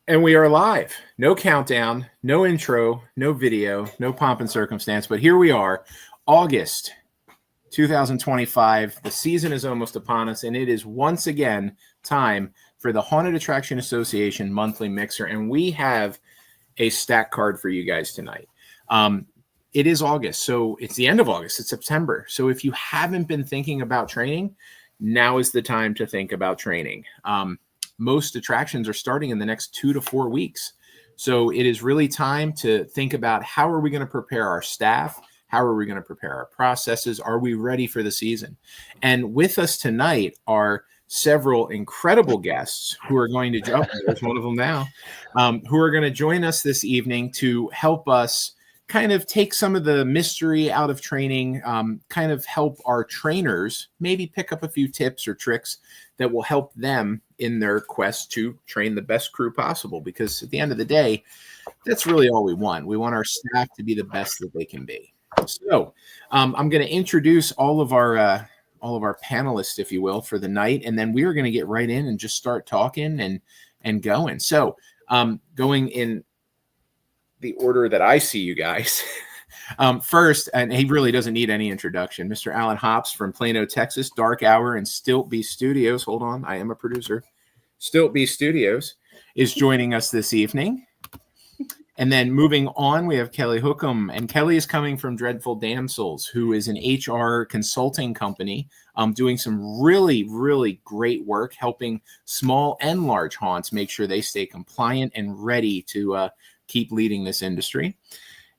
And we are live. No countdown, no intro, no video, no pomp and circumstance. But here we are, August 2025. The season is almost upon us, and it is once again time for the Haunted Attraction Association monthly mixer. And we have a stack card for you guys tonight. It is August, so it's the end of August. It's September. So if you haven't been thinking about training, now is the time to think about training. Most attractions are starting in the next 2 to 4 weeks. So it is really time to think about how are we going to prepare our staff? How are we going to prepare our processes? Are we ready for the season? And with us tonight are several incredible guests who are going to jump. There's one of them now, who are going to join us this evening to help us kind of take some of the mystery out of training, kind of help our trainers maybe pick up a few tips or tricks that will help them in their quest to train the best crew possible. Because at the end of the day, that's really all we want. We want our staff to be the best that they can be. So I'm going to introduce all of our panelists, if you will, for the night, and then we are going to get right in and just start talking and going. So going in the order that I see you guys. First, and he really doesn't need any introduction, Mr. Alan Hops from Plano, Texas, Dark Hour and Stiltby Studios. Hold on, I am a producer. Stiltby Studios is joining us this evening. And then moving on, we have Kelly Hookham. And Kelly is coming from Dreadful Damsels, who is an HR consulting company doing some really, really great work helping small and large haunts make sure they stay compliant and ready to keep leading this industry.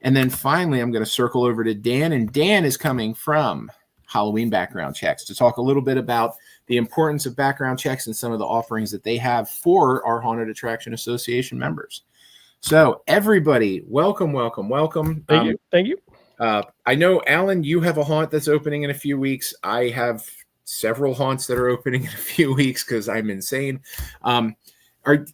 And then finally, I'm going to circle over to Dan. And Dan is coming from Halloween Background Checks to talk a little bit about the importance of background checks and some of the offerings that they have for our Haunted Attraction Association members. So everybody, welcome. Thank you. I know, Alan, you have a haunt that's opening in a few weeks. I have several haunts that are opening in a few weeks because I'm insane.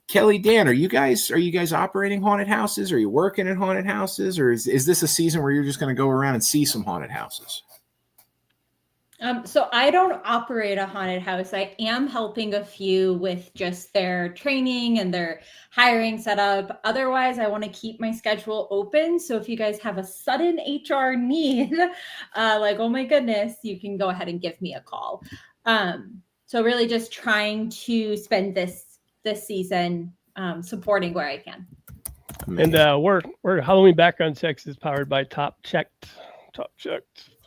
Kelly, Dan, are you guys operating haunted houses? Are you working in haunted houses? Or is this a season where you're just going to go around and see some haunted houses? So I don't operate a haunted house. I am helping a few with just their training and their hiring setup. Otherwise, I want to keep my schedule open. So if you guys have a sudden HR need, like, oh my goodness, you can go ahead and give me a call. So really just trying to spend this season supporting where I can. And we're Halloween Background Checks is powered by Top Checked.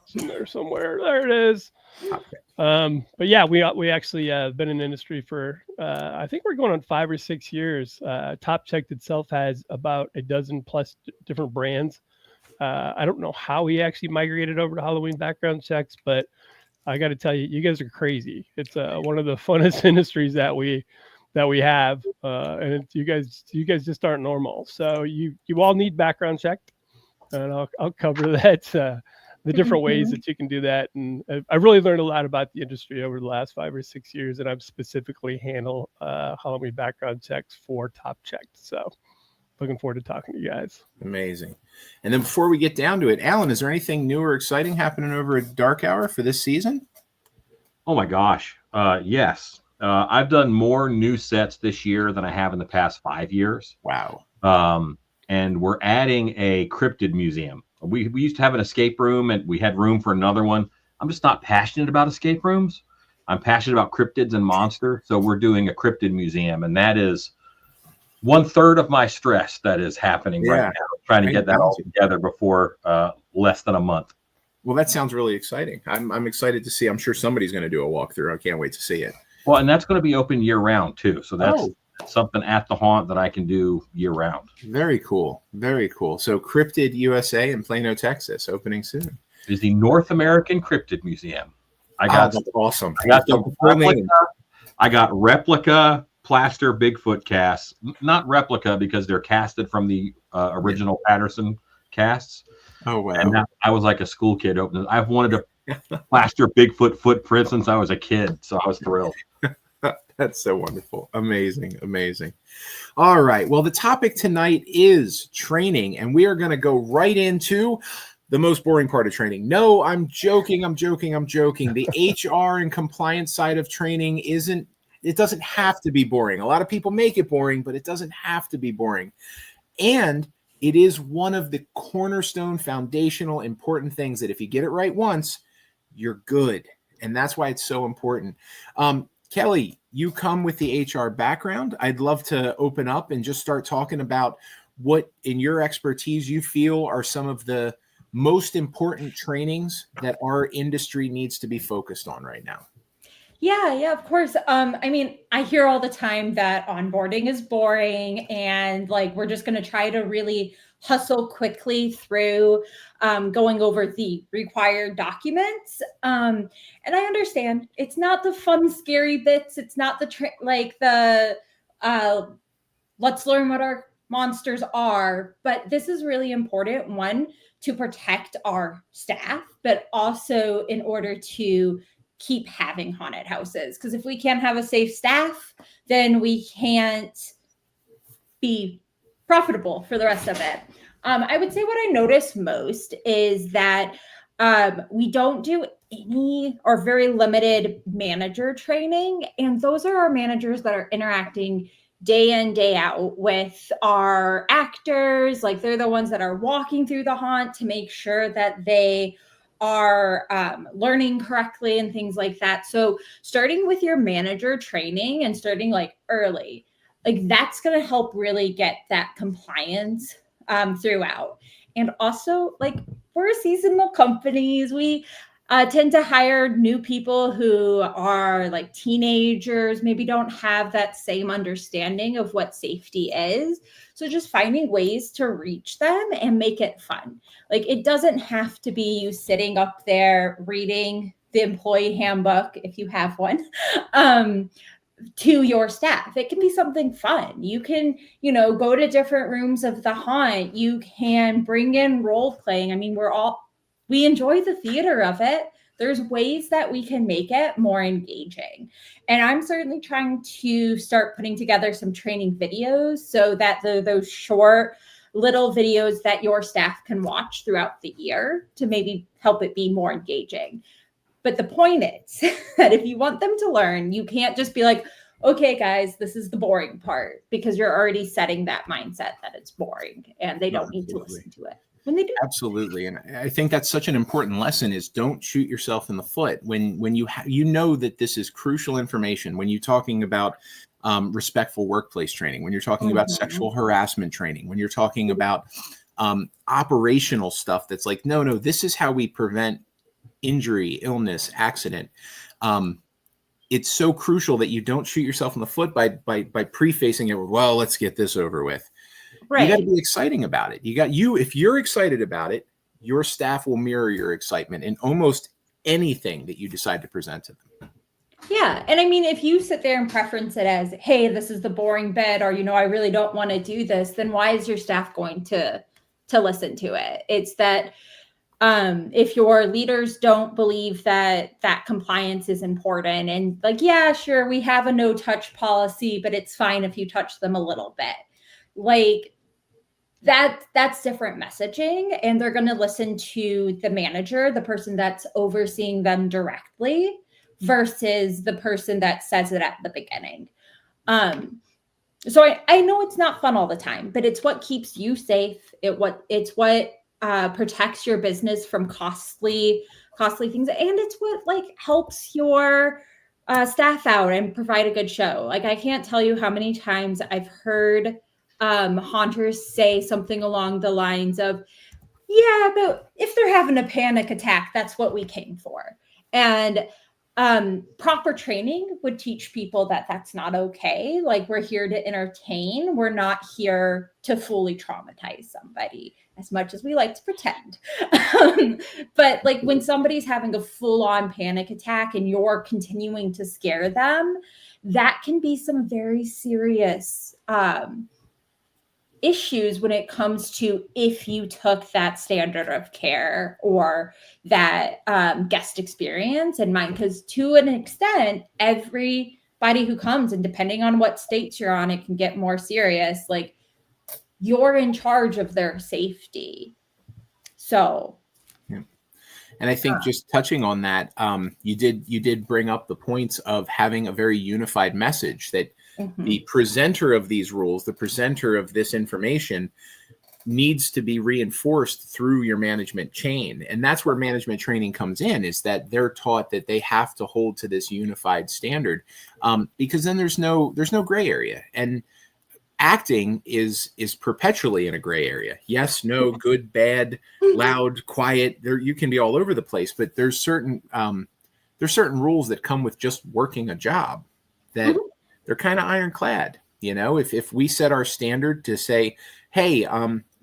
It's in there somewhere. There it is. Okay. But yeah, we actually been in the industry for I think we're going on 5 or 6 years. Top Checked itself has about a dozen plus different brands. I don't know how we actually migrated over to Halloween Background Checks, but I got to tell you, you guys are crazy. It's one of the funnest industries that we have, and you guys just aren't normal. So you all need background checked, and I'll cover that, the different ways that you can do that. And I really learned a lot about the industry over the last 5 or 6 years, and I've specifically handled Halloween background checks for Top Checked. So looking forward to talking to you guys. Amazing. And then before we get down to it, Alan, is there anything new or exciting happening over at Dark Hour for this season? Oh my gosh. Yes. I've done more new sets this year than I have in the past 5 years. Wow. And we're adding a cryptid museum. We used to have an escape room, and we had room for another one. I'm just not passionate about escape rooms. I'm passionate about cryptids and monsters. So we're doing a cryptid museum, and that is 1/3 of my stress that is happening right now, trying to get that all together before less than a month. Well, that sounds really exciting. I'm excited to see. I'm sure somebody's going to do a walkthrough. I can't wait to see it. Well, and that's going to be open year round too. So that's something at the haunt that I can do year round. Very cool. Very cool. So Cryptid USA in Plano, Texas, opening soon. It is the North American Cryptid Museum. That's awesome. I got replica plaster Bigfoot casts, not replica because they're casted from the original Patterson casts. Oh, wow. And I was like a school kid opening. I've wanted to plaster Bigfoot footprints since I was a kid. So I was thrilled. That's so wonderful. Amazing. All right. Well, the topic tonight is training, and we are going to go right into the most boring part of training. No, I'm joking. The HR and compliance side of training isn't It doesn't have to be boring. A lot of people make it boring, but it doesn't have to be boring. And it is one of the cornerstone, foundational, important things that if you get it right once, you're good. And that's why it's so important. Kelly, you come with the HR background. I'd love to open up and just start talking about what in your expertise you feel are some of the most important trainings that our industry needs to be focused on right now. Yeah, of course. I mean, I hear all the time that onboarding is boring and like we're just going to try to really hustle quickly through going over the required documents. And I understand it's not the fun, scary bits. It's not the let's learn what our monsters are. But this is really important. One, to protect our staff, but also in order to keep having haunted houses. Because if we can't have a safe staff, then we can't be profitable for the rest of it. I would say what I notice most is that we don't do any or very limited manager training. And those are our managers that are interacting day in, day out with our actors. Like they're the ones that are walking through the haunt to make sure that they are learning correctly and things like that. So starting with your manager training and starting like early, like that's going to help really get that compliance throughout. And also like we're seasonal companies. We tend to hire new people who are like teenagers, maybe don't have that same understanding of what safety is. So just finding ways to reach them and make it fun. Like it doesn't have to be you sitting up there reading the employee handbook, if you have one, to your staff. It can be something fun. You can, go to different rooms of the haunt. You can bring in role playing. I mean, we enjoy the theater of it. There's ways that we can make it more engaging. And I'm certainly trying to start putting together some training videos so that those short little videos that your staff can watch throughout the year to maybe help it be more engaging. But the point is that if you want them to learn, you can't just be like, okay, guys, this is the boring part, because you're already setting that mindset that it's boring and they don't need to listen to it. When they do. Absolutely. And I think that's such an important lesson is don't shoot yourself in the foot when you know that this is crucial information when you're talking about respectful workplace training, when you're talking about sexual harassment training, when you're talking about operational stuff that's like, no, this is how we prevent injury, illness, accident. It's so crucial that you don't shoot yourself in the foot by prefacing it with, well, let's get this over with. Right. You got to be exciting about it. If you're excited about it, your staff will mirror your excitement in almost anything that you decide to present to them. Yeah. And I mean, if you sit there and preference it as, hey, this is the boring bit, or, I really don't want to do this, then why is your staff going to listen to it? It's that if your leaders don't believe that compliance is important and like, yeah, sure, we have a no touch policy, but it's fine if you touch them a little bit. Like that's different messaging, and they're going to listen to the manager, the person that's overseeing them directly, versus the person that says it at the beginning. So I know it's not fun all the time, but it's what keeps you safe. It's what protects your business from costly things, and it's what like helps your staff out and provide a good show. Like I can't tell you how many times I've heard haunters say something along the lines of, yeah, but if they're having a panic attack, that's what we came for. And proper training would teach people that that's not okay. Like we're here to entertain. We're not here to fully traumatize somebody, as much as we like to pretend. But like when somebody's having a full-on panic attack and you're continuing to scare them, that can be some very serious issues when it comes to if you took that standard of care or that guest experience in mind. Because to an extent, everybody who comes, and depending on what states you're on, it can get more serious. Like you're in charge of their safety. So. And I think just touching on that, you did bring up the points of having a very unified message that the presenter of these rules, the presenter of this information, needs to be reinforced through your management chain. And that's where management training comes in, is that they're taught that they have to hold to this unified standard, because then there's no gray area. And acting is perpetually in a gray area. Yes, no, good, bad, loud, quiet. There, you can be all over the place, but there's certain rules that come with just working a job that they're kind of ironclad. You know, if we set our standard to say, hey,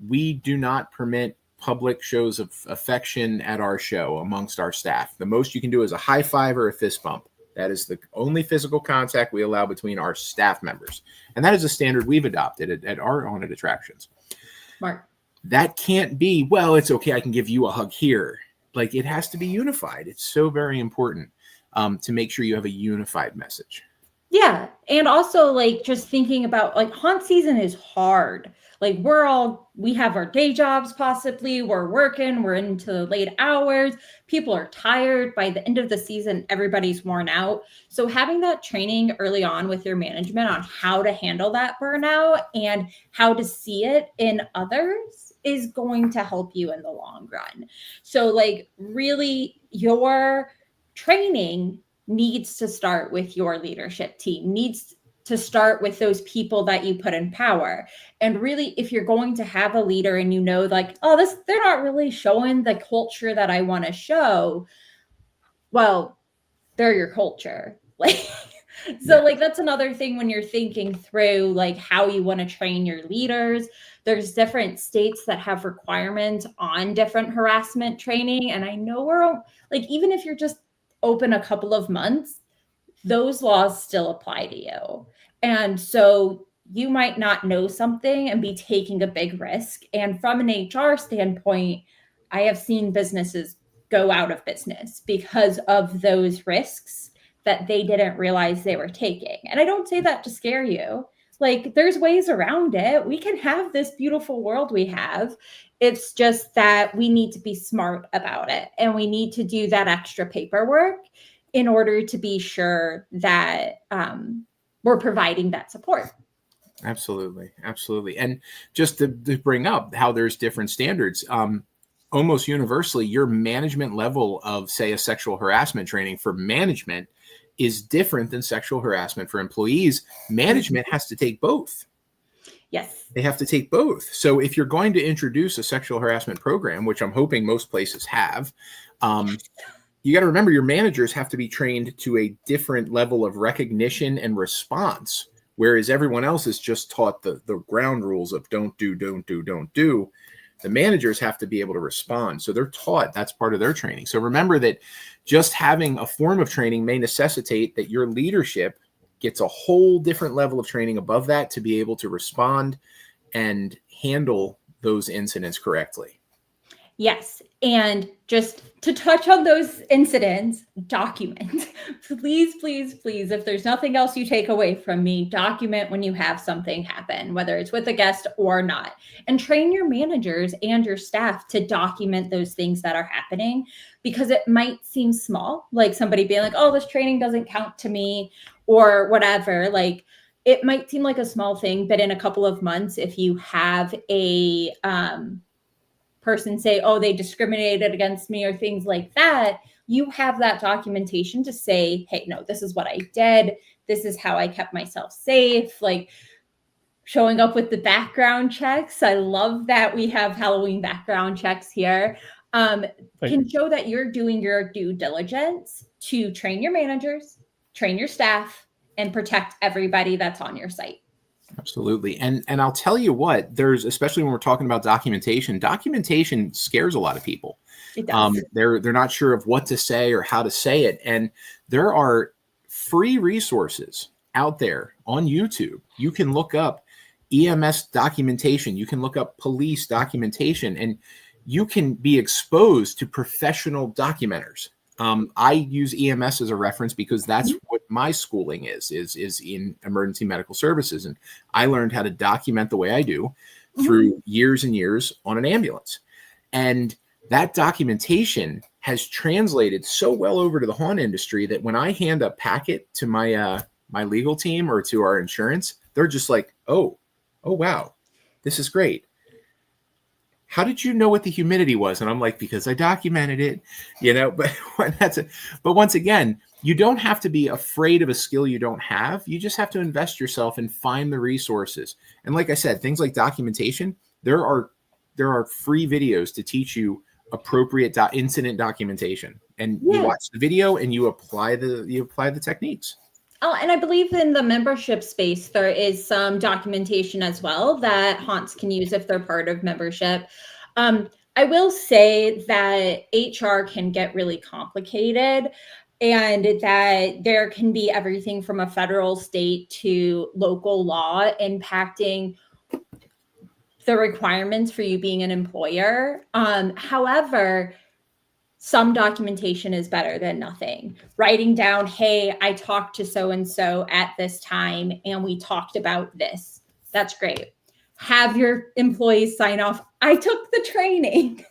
we do not permit public shows of affection at our show amongst our staff. The most you can do is a high five or a fist bump. That is the only physical contact we allow between our staff members. And that is a standard we've adopted at our haunted attractions. Mark. That can't be, well, it's okay, I can give you a hug here. Like, it has to be unified. It's so very important to make sure you have a unified message. Yeah. And also, like, just thinking about, like, haunt season is hard. Like, we have our day jobs, possibly. We're working, we're into the late hours. People are tired. By the end of the season, everybody's worn out. So having that training early on with your management on how to handle that burnout and how to see it in others is going to help you in the long run. So, like, really, your training needs to start with your leadership team, needs to start with those people that you put in power. And really, if you're going to have a leader and you know, like, oh, they're not really showing the culture that I want to show, well, they're your culture. Like, so like, that's another thing when you're thinking through like how you want to train your leaders. There's different states that have requirements on different harassment training. And I know we're like, even if you're just open a couple of months, those laws still apply to you. And so you might not know something and be taking a big risk. And from an HR standpoint, I have seen businesses go out of business because of those risks that they didn't realize they were taking. And I don't say that to scare you. Like, there's ways around it. We can have this beautiful world we have. It's just that we need to be smart about it. And we need to do that extra paperwork in order to be sure that we're providing that support. Absolutely. Absolutely. And just to bring up how there's different standards, almost universally, your management level of, say, a sexual harassment training for management is different than sexual harassment for employees. Management has to take both. Yes. They have to take both. So if you're going to introduce a sexual harassment program, which I'm hoping most places have, you got to remember your managers have to be trained to a different level of recognition and response, whereas everyone else is just taught the ground rules of don't do, don't do, don't do. The managers have to be able to respond. So they're taught, that's part of their training. So remember that just having a form of training may necessitate that your leadership gets a whole different level of training above that to be able to respond and handle those incidents correctly. Yes. And just to touch on those incidents, document. Please, please, please, if there's nothing else you take away from me, document when you have something happen, whether it's with a guest or not. And train your managers and your staff to document those things that are happening, because it might seem small, like somebody being like, oh, this training doesn't count to me or whatever. Like, it might seem like a small thing, but in a couple of months, if you have a person say, oh, they discriminated against me or things like that, you have that documentation to say, hey, no, this is what I did. This is how I kept myself safe. Like, showing up with the background checks. I love that we have Halloween background checks here. Can show that you're doing your due diligence to train your managers, train your staff, and protect everybody that's on your site. Absolutely. And I'll tell you what, there's, especially when we're talking about documentation scares a lot of people. It does. They're not sure of what to say or how to say it. And there are free resources out there on YouTube. You can look up EMS documentation. You can look up police documentation, and you can be exposed to professional documenters. I use EMS as a reference because that's what my schooling is in emergency medical services. And I learned how to document the way I do through years and years on an ambulance. And that documentation has translated so well over to the haunt industry that when I hand a packet to my my legal team or to our insurance, they're just like, oh wow, this is great. How did you know what the humidity was? And I'm like, because I documented it, you know. But but once again, you don't have to be afraid of a skill you don't have. You just have to invest yourself and find the resources. And like I said, things like documentation, there are free videos to teach you appropriate incident documentation, and you watch the video and you apply the techniques. Oh, and I believe in the membership space, there is some documentation as well that haunts can use if they're part of membership. I will say that HR can get really complicated, and that there can be everything from a federal, state to local law impacting the requirements for you being an employer. However, some documentation is better than nothing. Writing down, hey, I talked to so-and-so at this time and we talked about this. That's great. Have your employees sign off. I took the training.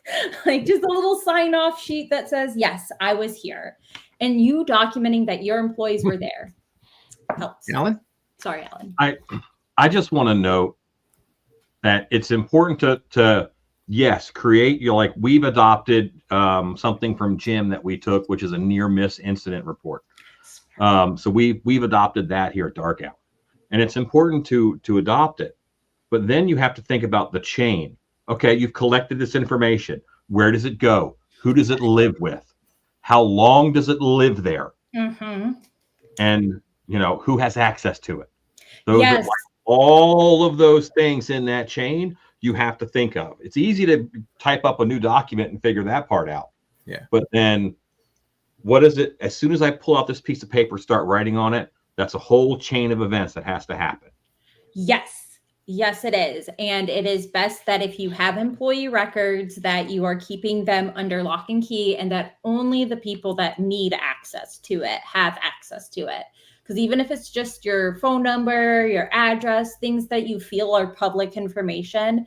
Like just a little sign off sheet that says, yes, I was here. And you documenting that your employees were there helps. Alan? Sorry, Alan. I just want to note that it's important to yes, create, like we've adopted something from Jim that we took, which is a near miss incident report. So we've adopted that here at Dark Hour, and it's important to adopt it. But then you have to think about the chain. Okay, you've collected this information. Where does it go? Who does it live with? How long does it live there? Mm-hmm. And who has access to it? Those are all of those things in that chain you have to think of. It's easy to type up a new document and figure that part out. Yeah. But then what is it? As soon as I pull out this piece of paper, start writing on it, that's a whole chain of events that has to happen. Yes. Yes, it is. And it is best that if you have employee records, that you are keeping them under lock and key, and that only the people that need access to it have access to it. Because even if it's just your phone number, your address, things that you feel are public information,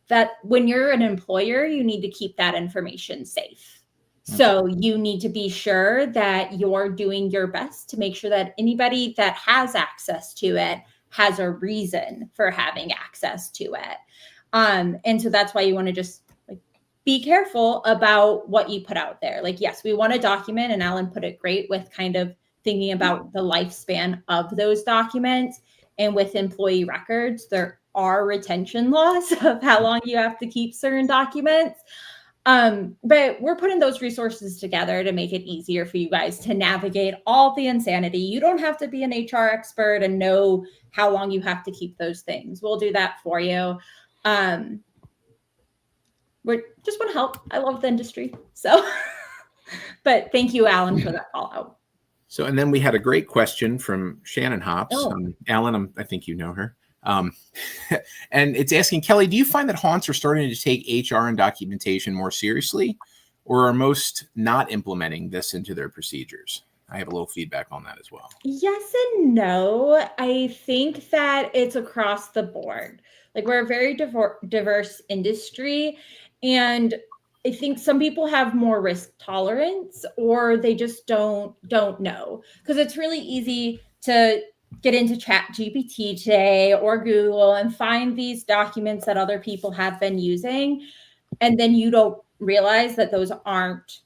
that when you're an employer, you need to keep that information safe. So you need to be sure that you're doing your best to make sure that anybody that has access to it has a reason for having access to it. And so that's why you want to just be careful about what you put out there. Like, yes, we want to document, and Alan put it great with kind of thinking about the lifespan of those documents. And with employee records, there are retention laws of how long you have to keep certain documents. But we're putting those resources together to make it easier for you guys to navigate all the insanity. You don't have to be an HR expert and know how long you have to keep those things. We'll do that for you. We just want to help. I love the industry. So, but thank you, Alan, for that call out. So, and then we had a great question from Shannon Hops. Alan, I think you know her. And it's asking, Kelly, do you find that haunts are starting to take HR and documentation more seriously, or are most not implementing this into their procedures? I have a little feedback on that as well. Yes and no. I think that it's across the board. Like, we're a very diverse industry, and I think some people have more risk tolerance, or they just don't know, because it's really easy to get into ChatGPT today or Google and find these documents that other people have been using, and then you don't realize that those aren't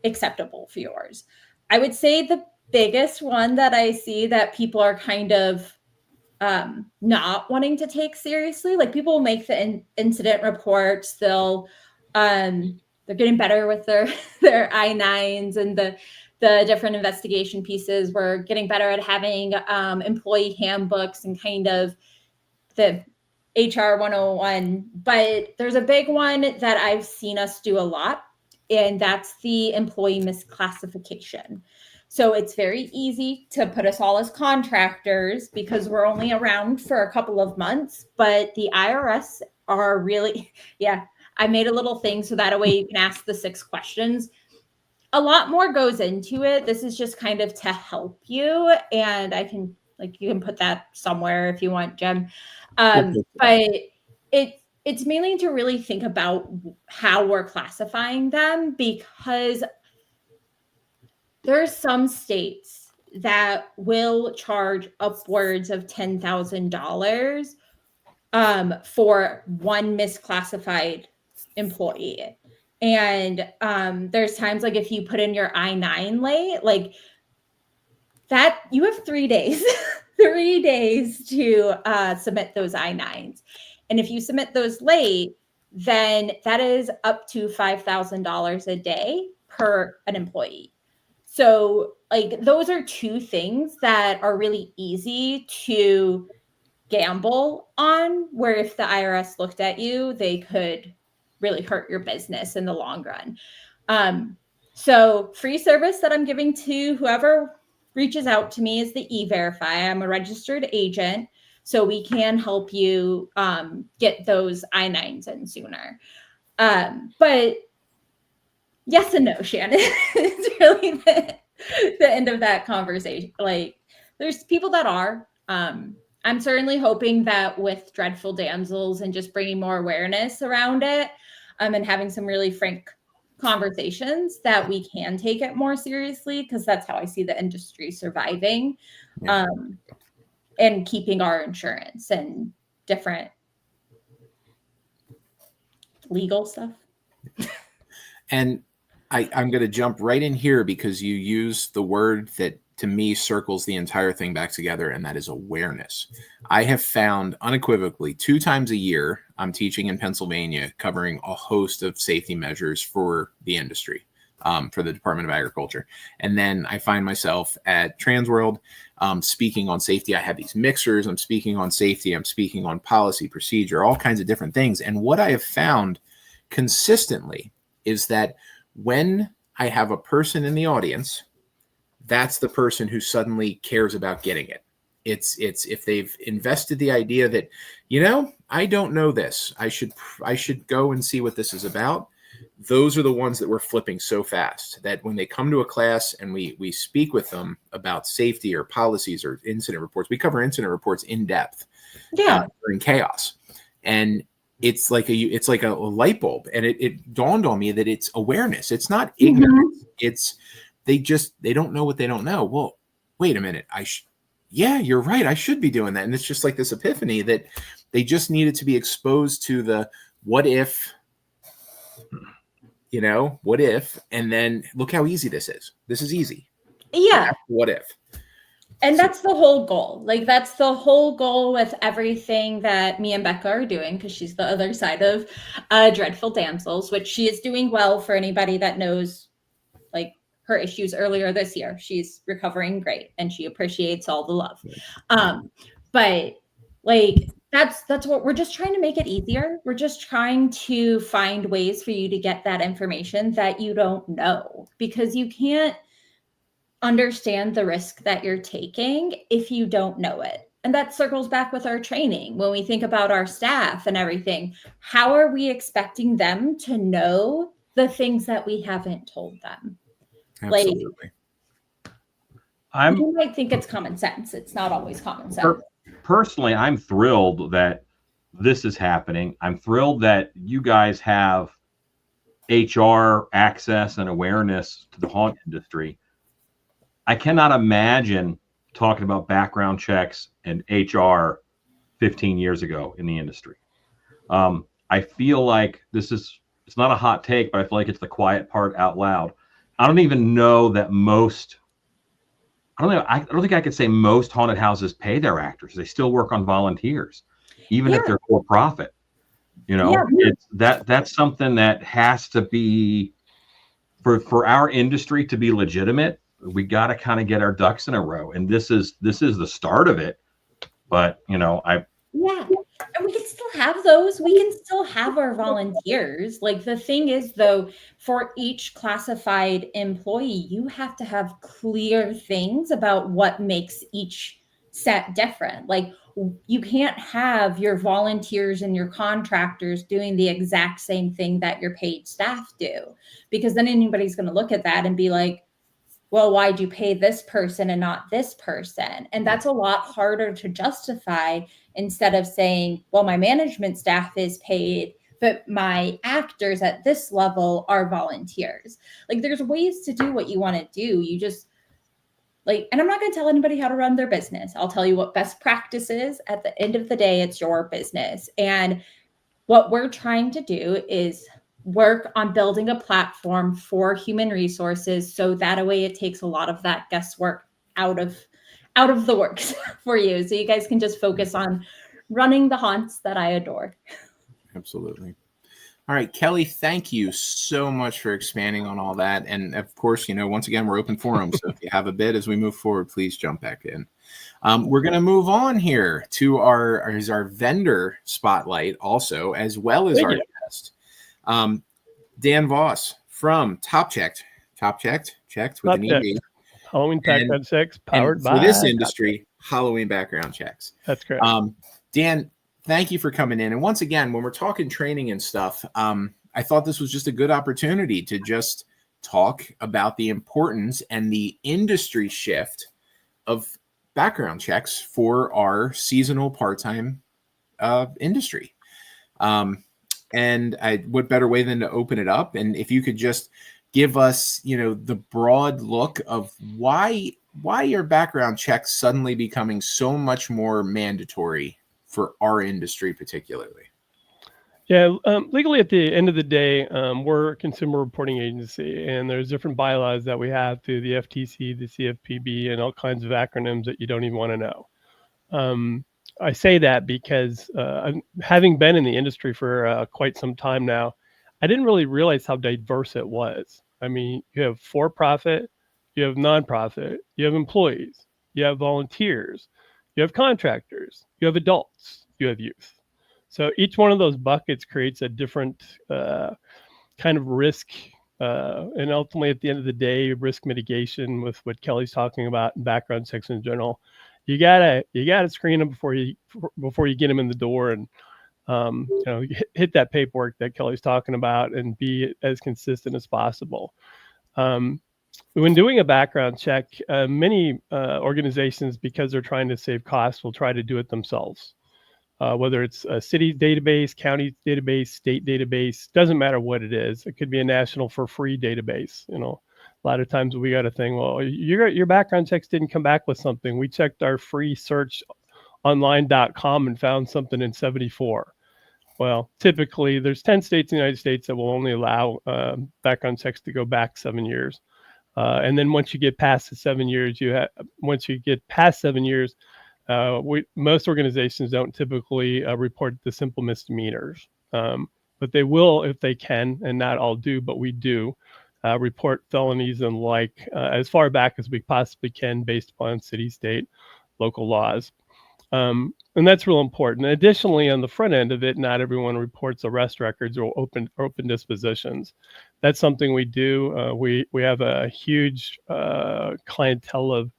acceptable for yours. I would say the biggest one that I see that people are kind of not wanting to take seriously, like people make the incident reports, they're getting better with their I-9s and the different investigation pieces. We're getting better at having employee handbooks and kind of the HR 101. But there's a big one that I've seen us do a lot, and that's the employee misclassification. So it's very easy to put us all as contractors because we're only around for a couple of months, but the IRS are really, I made a little thing so that way you can ask the 6 questions. A lot more goes into it. This is just kind of to help you. And I can, you can put that somewhere if you want, Jem. But it's mainly to really think about how we're classifying them, because there are some states that will charge upwards of $10,000 for one misclassified employee. And there's times like if you put in your I-9 late, like that, you have 3 days, 3 days to submit those I-9s. And if you submit those late, then that is up to $5,000 a day per an employee. So like those are two things that are really easy to gamble on, where if the IRS looked at you, they could really hurt your business in the long run. So free service that I'm giving to whoever reaches out to me is the E-Verify. I'm a registered agent, so we can help you get those I-9s in sooner. But yes and no, Shannon. It's really the end of that conversation. Like, there's people that are. I'm certainly hoping that with Dreadful Damsels and just bringing more awareness around it, and having some really frank conversations, that we can take it more seriously, because that's how I see the industry surviving, and keeping our insurance and different legal stuff. And I'm going to jump right in here because you use the word that to me circles the entire thing back together, and that is awareness. I have found unequivocally 2 times a year I'm teaching in Pennsylvania, covering a host of safety measures for the industry, for the Department of Agriculture. And then I find myself at Transworld speaking on safety. I have these mixers. I'm speaking on safety. I'm speaking on policy, procedure, all kinds of different things. And what I have found consistently is that when I have a person in the audience, that's the person who suddenly cares about getting it. It's if they've invested the idea that, I don't know this, I should go and see what this is about. Those are the ones that we're flipping so fast that when they come to a class and we speak with them about safety or policies or incident reports, we cover incident reports in depth during chaos. And it's like a light bulb. And it dawned on me that it's awareness. It's not ignorance. It's, they don't know what they don't know. Well, wait a minute. Yeah, you're right. I should be doing that. And it's just like this epiphany that they just needed to be exposed to the what if, what if, and then look how easy this is. This is easy. Yeah. What if? And that's the whole goal. Like, that's the whole goal with everything that me and Becca are doing, because she's the other side of Dreadful Damsels, which she is doing well. For anybody that knows, like, her issues earlier this year, she's recovering great, and she appreciates all the love. But like, that's what we're just trying to make it easier. We're just trying to find ways for you to get that information that you don't know, because you can't understand the risk that you're taking if you don't know it. And that circles back with our training. When we think about our staff and everything, how are we expecting them to know the things that we haven't told them? Absolutely. You might think it's common sense. It's not always common sense. Personally, I'm thrilled that this is happening. I'm thrilled that you guys have HR access and awareness to the haunt industry. I cannot imagine talking about background checks and HR 15 years ago in the industry. I feel like it's not a hot take, but I feel like it's the quiet part out loud. I don't even know that I don't think I could say most haunted houses pay their actors. They still work on volunteers, even if they're for profit. It's that's something that has to be for our industry to be legitimate. We got to kind of get our ducks in a row, and this is the start of it. But and we can still have those. We can still have our volunteers. Like, the thing is, though, for each classified employee, you have to have clear things about what makes each set different. Like, you can't have your volunteers and your contractors doing the exact same thing that your paid staff do, because then anybody's going to look at that and be like, well, why'd you pay this person and not this person? And that's a lot harder to justify instead of saying, well, my management staff is paid, but my actors at this level are volunteers. Like, there's ways to do what you want to do. You just like, and I'm not going to tell anybody how to run their business. I'll tell you what best practice is. At the end of the day, it's your business. And what we're trying to do is work on building a platform for human resources, so that way it takes a lot of that guesswork out of the works for you, so you guys can just focus on running the haunts that I adore. Absolutely. All right, Kelly, thank you so much for expanding on all that. And of course, once again, we're open forum. So if you have a bit as we move forward, please jump back in. We're going to move on here to our vendor spotlight also, as well as our guest. Dan Voss from Top Checked with an ED. Halloween background checks powered by for this industry, Halloween background checks. That's correct. Dan, thank you for coming in. And once again, when we're talking training and stuff, I thought this was just a good opportunity to just talk about the importance and the industry shift of background checks for our seasonal part-time industry. And what better way than to open it up? And if you could just give us, the broad look of why are background checks suddenly becoming so much more mandatory for our industry particularly? Yeah, legally at the end of the day, we're a consumer reporting agency, and there's different bylaws that we have through the FTC, the CFPB, and all kinds of acronyms that you don't even want to know. I say that because having been in the industry for quite some time now, I didn't really realize how diverse it was. I mean, you have for-profit, you have nonprofit, you have employees, you have volunteers, you have contractors, you have adults, you have youth. So each one of those buckets creates a different kind of risk. And ultimately, at the end of the day, risk mitigation with what Kelly's talking about and background checks in general. You gotta screen them before you get them in the door, and hit that paperwork that Kelly's talking about and be as consistent as possible. When doing a background check, many organizations, because they're trying to save costs, will try to do it themselves. Whether it's a city database, county database, state database, doesn't matter what it is. It could be a national for free database. A lot of times we got a thing, well, your background checks didn't come back with something. We checked our free search online.com and found something in 74. Well, typically there's 10 states in the United States that will only allow background checks to go back 7 years. And then once you get past the 7 years, most organizations don't typically report the simple misdemeanors, but they will if they can, and not all do, but we do report felonies and as far back as we possibly can based upon city, state, local laws. And that's real important. Additionally, on the front end of it, not everyone reports arrest records or open dispositions. That's something we do. We have a huge clientele of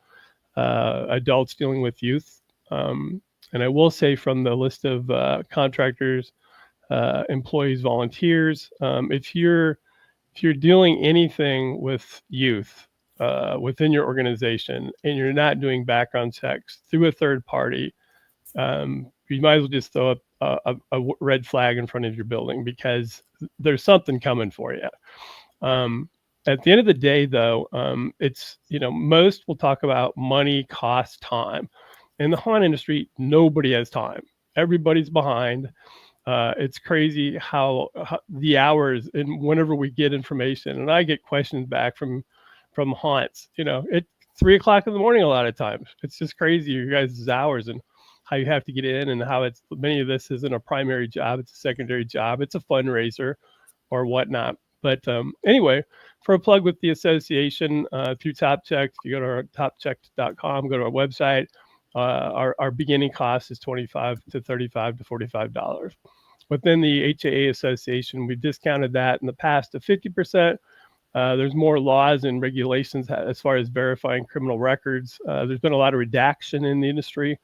adults dealing with youth. And I will say, from the list of contractors, employees, volunteers, if you're doing anything with youth within your organization and you're not doing background checks through a third party, you might as well just throw up a red flag in front of your building, because there's something coming for you. At the end of the day, though, it's, most will talk about money, cost, time. In the haunt industry, nobody has time. Everybody's behind. It's crazy how the hours, and whenever we get information, and I get questions back from haunts, it's 3 o'clock in the morning a lot of times. It's just crazy, your guys' hours and how you have to get in, and how many of this isn't a primary job, it's a secondary job, it's a fundraiser or whatnot. But anyway, for a plug with the association through Top Checked, you go to our topchecked.com, go to our website. Our beginning cost is $25 to $35 to $45. Within the HAA Association, we've discounted that in the past to 50%. There's more laws and regulations as far as verifying criminal records. There's been a lot of redaction in the industry.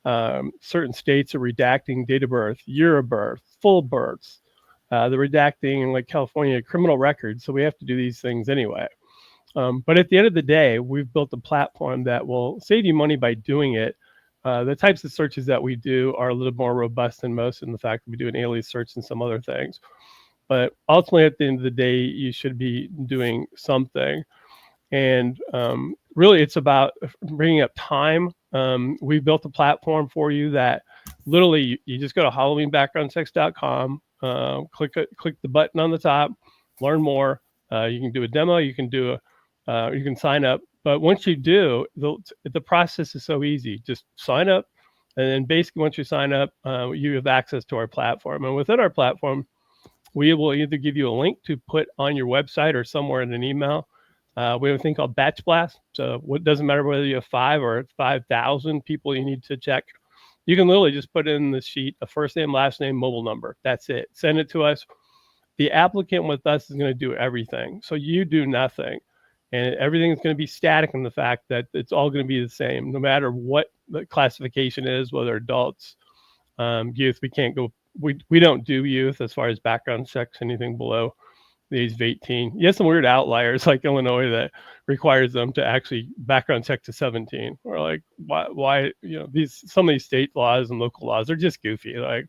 Certain states are redacting date of birth, year of birth, full births. They're redacting, like California, criminal records. So we have to do these things anyway. But at the end of the day, we've built a platform that will save you money by doing it The types of searches that we do are a little more robust than most in the fact that we do an alias search and some other things. But ultimately, at the end of the day, you should be doing something. And really, it's about bringing up time. We've built a platform for you that literally you just go to HalloweenBackgroundChecks.com, click the button on the top, learn more. You can do a demo. You can sign up. But once you do, the process is so easy. Just sign up, and then basically once you sign up, you have access to our platform. And within our platform, we will either give you a link to put on your website or somewhere in an email. We have a thing called Batch Blast. So it doesn't matter whether you have 5 or 5,000 people you need to check. You can literally just put in the sheet a first name, last name, mobile number. That's it. Send it to us. The applicant with us is going to do everything. So you do nothing. And everything is going to be static in the fact that it's all going to be the same, no matter what the classification is, whether adults, youth. We don't do youth as far as background checks, anything below the age of 18. You have some weird outliers like Illinois that requires them to actually background check to 17. Or like, why some of these state laws and local laws are just goofy. Like,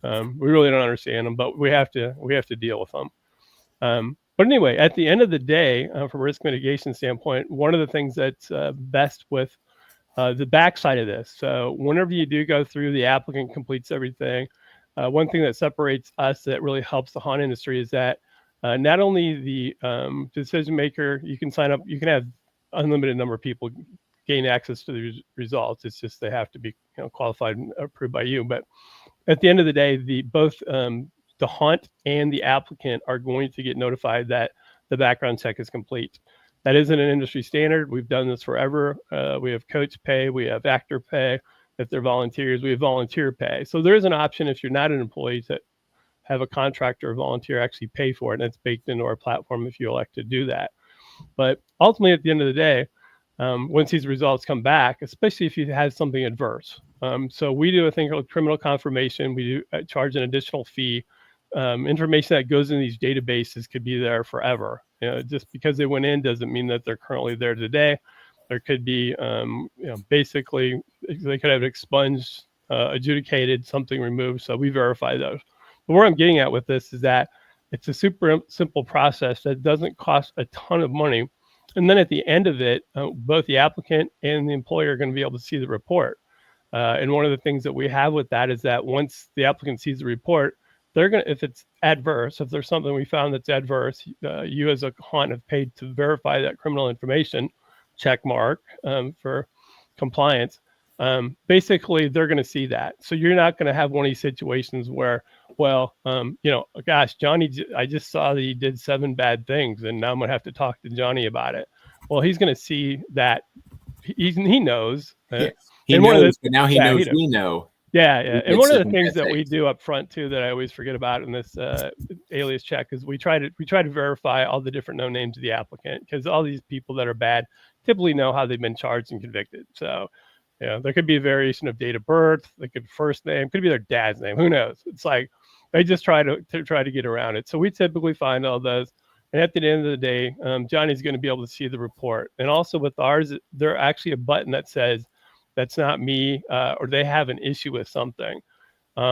we really don't understand them, but we have to deal with them. But anyway, at the end of the day, from a risk mitigation standpoint, one of the things that's best with the backside of this. So whenever you do go through, the applicant completes everything. One thing that separates us that really helps the haunt industry is that not only the decision maker, you can sign up, you can have unlimited number of people gain access to the results. It's just they have to be qualified and approved by you. But at the end of the day, both the haunt and the applicant are going to get notified that the background check is complete. That isn't an industry standard. We've done this forever. We have coach pay, we have actor pay. If they're volunteers, we have volunteer pay. So there is an option if you're not an employee to have a contractor or volunteer actually pay for it. And it's baked into our platform if you elect to do that. But ultimately, at the end of the day, once these results come back, especially if you had something adverse. So we do a thing called criminal confirmation. We do charge an additional fee. Information that goes in these databases could be there forever. Just because they went in doesn't mean that they're currently there today. There could be, basically, they could have expunged, adjudicated, something removed. So we verify those. But where I'm getting at with this is that it's a super simple process that doesn't cost a ton of money. And then at the end of it, both the applicant and the employer are going to be able to see the report. And one of the things that we have with that is that once the applicant sees the report, they're going to, if it's adverse, if there's something we found that's adverse, you as a haunt have paid to verify that criminal information, check mark for compliance. Basically, they're going to see that. So you're not going to have one of these situations where, gosh, Johnny, I just saw that he did 7 bad things, and now I'm going to have to talk to Johnny about it. Well, he's going to see that he knows. He knows, but now he knows we know. Yeah. And one of the things that we do up front too that I always forget about in this alias check is we try to verify all the different known names of the applicant, because all these people that are bad typically know how they've been charged and convicted. So there could be a variation of date of birth, they could first name, could be their dad's name, who knows? It's like they just try to get around it. So we typically find all those. And at the end of the day, Johnny's going to be able to see the report. And also with ours, there's actually a button that says, that's not me, or they have an issue with something,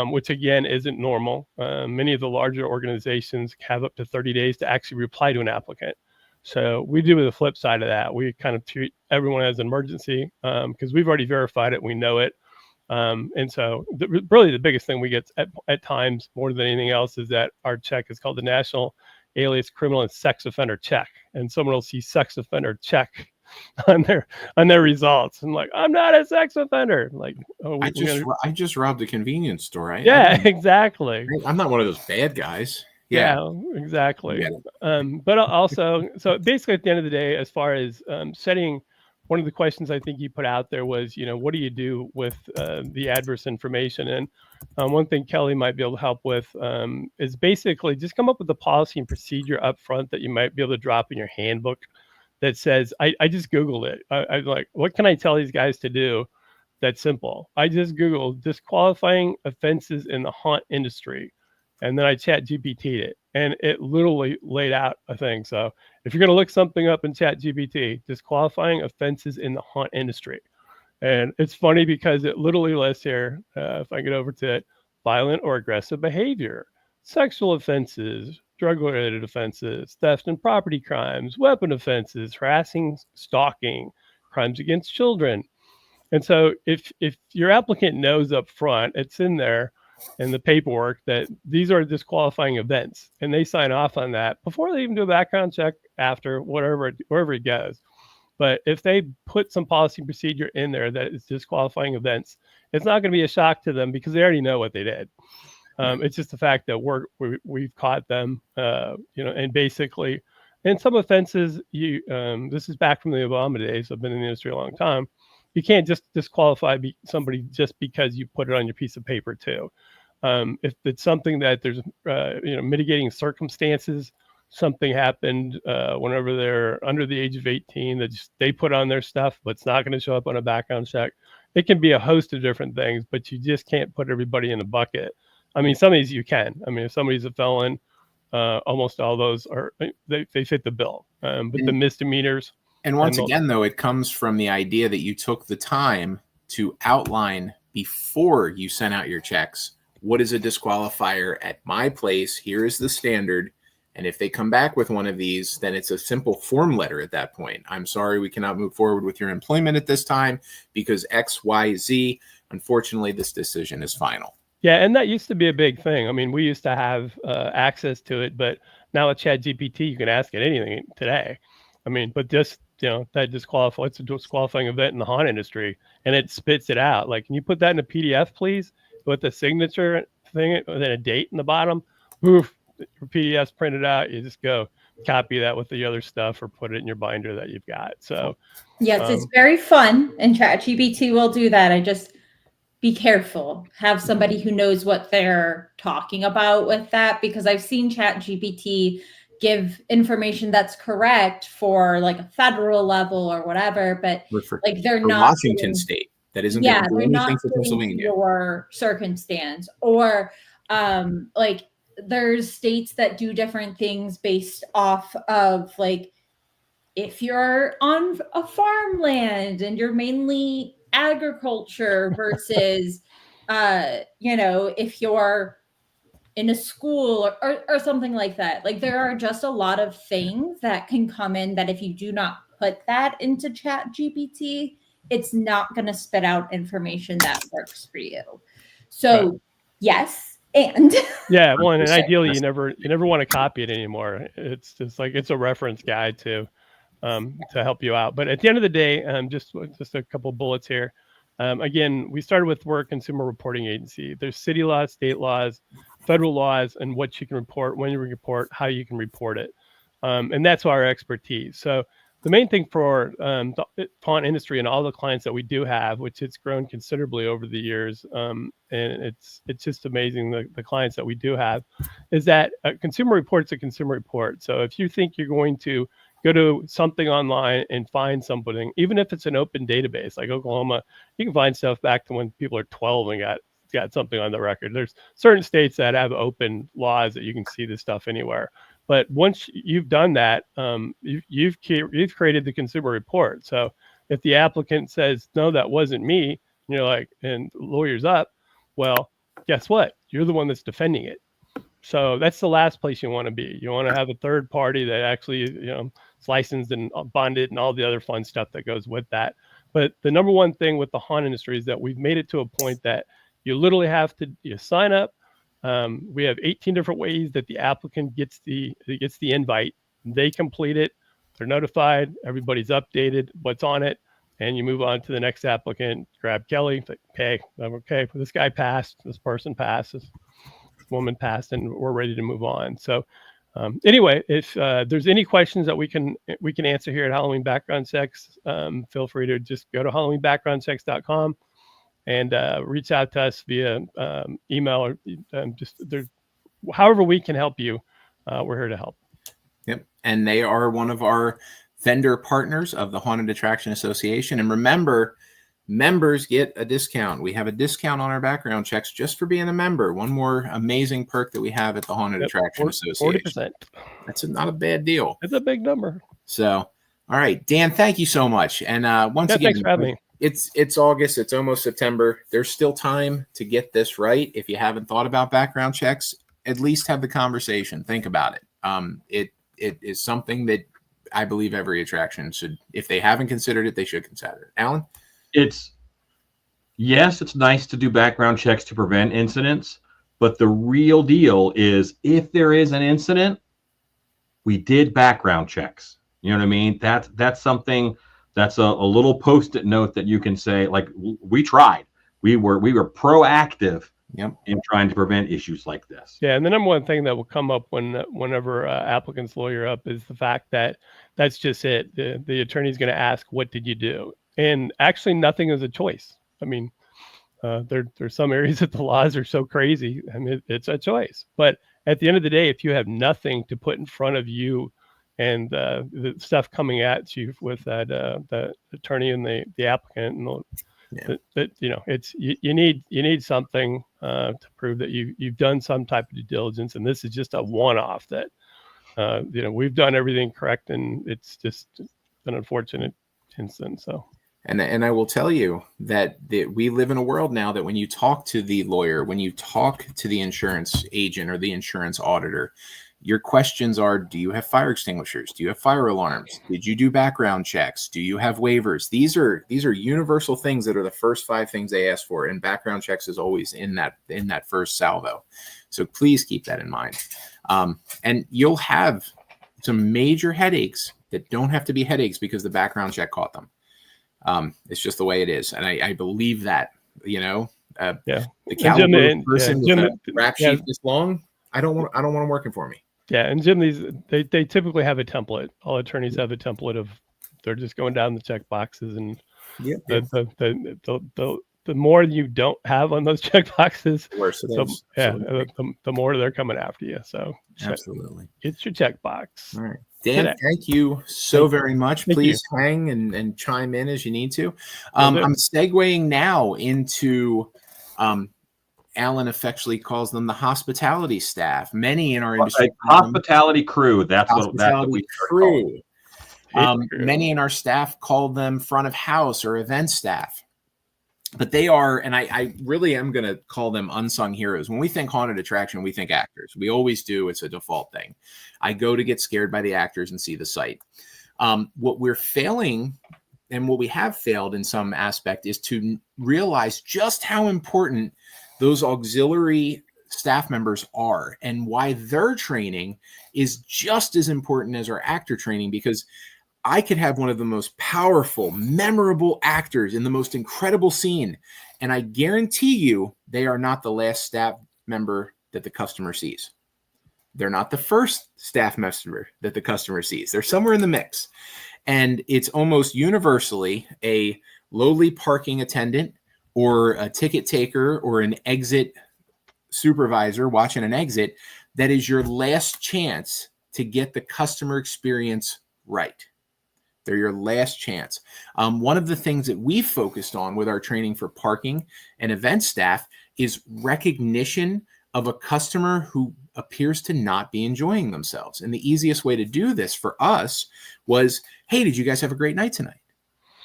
which again isn't normal. Many of the larger organizations have up to 30 days to actually reply to an applicant. So we do the flip side of that. We kind of treat everyone as an emergency because we've already verified it. We know it. And so really the biggest thing we get at times more than anything else is that our check is called the National Alias Criminal and Sex Offender Check. And someone will see sex offender check on their results and like, I'm not a sex offender. Like, I just robbed a convenience store. Exactly. I'm not one of those bad guys. Yeah, exactly. But also, so basically at the end of the day, as far as setting, one of the questions I think you put out there was, what do you do with the adverse information? And one thing Kelly might be able to help with is basically just come up with a policy and procedure up front that you might be able to drop in your handbook that says, I just Googled it. I'm like, what can I tell these guys to do? That's simple. I just Googled disqualifying offenses in the haunt industry. And then I chat GPT'd it, and it literally laid out a thing. So if you're going to look something up in chat GPT, disqualifying offenses in the haunt industry, And it's funny because it literally lists here, if I get over to it, violent or aggressive behavior, sexual offenses, drug-related offenses, theft and property crimes, weapon offenses, harassing, stalking, crimes against children. And so if your applicant knows up front, it's in there in the paperwork that these are disqualifying events, and they sign off on that before they even do a background check, after, wherever it goes. But if they put some policy and procedure in there that is disqualifying events, it's not going to be a shock to them because they already know what they did. It's just the fact that we've caught them, and basically, in some offenses, this is back from the Obama days. I've been in the industry a long time. You can't just disqualify somebody just because you put it on your piece of paper too. If it's something that there's, mitigating circumstances, something happened whenever they're under the age of 18 that they put on their stuff, but it's not going to show up on a background check. It can be a host of different things, but you just can't put everybody in a bucket. I mean, some of these you can. I mean, if somebody's a felon, almost all those they fit the bill. But the misdemeanors. And once again, though, it comes from the idea that you took the time to outline before you sent out your checks, what is a disqualifier at my place? Here is the standard. And if they come back with one of these, then it's a simple form letter at that point. I'm sorry, we cannot move forward with your employment at this time because X, Y, Z. Unfortunately, this decision is final. Yeah, and that used to be a big thing. I mean, we used to have access to it, but now with ChatGPT, you can ask it anything today. I mean, but just, that it's a disqualifying event in the haunt industry, and it spits it out. Like, can you put that in a PDF, please, with the signature thing and then a date in the bottom? Oof, your PDF's printed out. You just go copy that with the other stuff or put it in your binder that you've got. So, yes, it's very fun, and ChatGPT will do that. I just be careful. Have somebody who knows what they're talking about with that, because I've seen ChatGPT give information that's correct for like a federal level or whatever, but like they're not Washington State. That isn't they're anything not for Pennsylvania. Your circumstance, or like there's states that do different things based off of like if you're on a farmland and you're mainly agriculture versus if you're in a school or something like that. Like there are just a lot of things that can come in that if you do not put that into ChatGPT, it's not going to spit out information that works for you. So yes, and yeah, well, and ideally you never want to copy it anymore. It's just like it's a reference guide to help you out. But at the end of the day, just a couple bullets here. Again, we started with we're a consumer reporting agency. There's city laws, state laws, federal laws, and what you can report, when you report, how you can report it. And that's our expertise. So the main thing for the haunt industry and all the clients that we do have, which it's grown considerably over the years, and it's just amazing the clients that we do have, is that a consumer report's a consumer report. So if you think you're going to go to something online and find something, even if it's an open database like Oklahoma, you can find stuff back to when people are 12 and got something on the record. There's certain states that have open laws that you can see this stuff anywhere. But once you've done that, you've created the consumer report. So if the applicant says, no, that wasn't me, and you're like, and lawyer's up, well, guess what? You're the one that's defending it. So that's the last place you want to be. You want to have a third party that actually, is licensed and bonded and all the other fun stuff that goes with that. But the number one thing with the haunt industry is that we've made it to a point that you literally have to sign up. We have 18 different ways that the applicant gets the invite. They complete it. They're notified. Everybody's updated what's on it. And you move on to the next applicant, grab Kelly, like, okay, this guy passed, this person passed, this woman passed, and we're ready to move on. So anyway, if there's any questions that we can answer here at Halloween Background Checks, feel free to just go to HalloweenBackgroundChecks.com and reach out to us via email or however we can help you. We're here to help. Yep. And they are one of our vendor partners of the Haunted Attraction Association. And remember, members get a discount. We have a discount on our background checks just for being a member. One more amazing perk that we have at the Haunted Attraction Association. 40%. That's not a bad deal. It's a big number. So, all right, Dan, thank you so much. And once again, thanks for having me. it's August. It's almost September. There's still time to get this right. If you haven't thought about background checks, at least have the conversation. Think about it. It is something that I believe every attraction should, if they haven't considered it, they should consider it. Alan? Yes, it's nice to do background checks to prevent incidents, but the real deal is if there is an incident, we did background checks. You know what I mean? That's something that's a little post-it note that you can say, like, we tried. We were proactive in trying to prevent issues like this. Yeah, and the number one thing that will come up whenever applicants lawyer up is the fact that that's just it. The attorney's going to ask, "What did you do?" And actually, nothing is a choice. I mean, there's some areas that the laws are so crazy. I mean, it's a choice. But at the end of the day, if you have nothing to put in front of you, and the stuff coming at you with that the attorney and the applicant, and that it's you need something to prove that you've done some type of due diligence, and this is just a one-off that we've done everything correct, and it's just an unfortunate incident. So. And I will tell you that we live in a world now that when you talk to the lawyer, when you talk to the insurance agent or the insurance auditor, your questions are, do you have fire extinguishers? Do you have fire alarms? Did you do background checks? Do you have waivers? These are universal things that are the first 5 things they ask for. And background checks is always in that first salvo. So please keep that in mind. And you'll have some major headaches that don't have to be headaches because the background check caught them. It's just the way it is. And I believe that, the caliber person with a rap sheet this long, I don't want them working for me. Yeah. And Jim, they typically have a template. All attorneys have a template of, they're just going down the check boxes, and the more you don't have on those check boxes, the worse it is. The more they're coming after you. So absolutely, it's your check box. All right. Dan, thank you so very much. Please hang and chime in as you need to. I'm segueing now into, Alan affectionately calls them the hospitality staff. Many in our industry, hospitality crew. That's what we crew. Many in our staff call them front of house or event staff. But they are, and I really am going to call them unsung heroes. When we think haunted attraction, we think actors. We always do. It's a default thing. I go to get scared by the actors and see the site. What we're failing, and what we have failed in some aspect, is to realize just how important those auxiliary staff members are and why their training is just as important as our actor training, because I could have one of the most powerful, memorable actors in the most incredible scene, and I guarantee you they are not the last staff member that the customer sees. They're not the first staff member that the customer sees. They're somewhere in the mix. And it's almost universally a lowly parking attendant or a ticket taker or an exit supervisor watching an exit that is your last chance to get the customer experience right. They're your last chance. One of the things that we focused on with our training for parking and event staff is recognition of a customer who appears to not be enjoying themselves. And the easiest way to do this for us was, hey, did you guys have a great night tonight?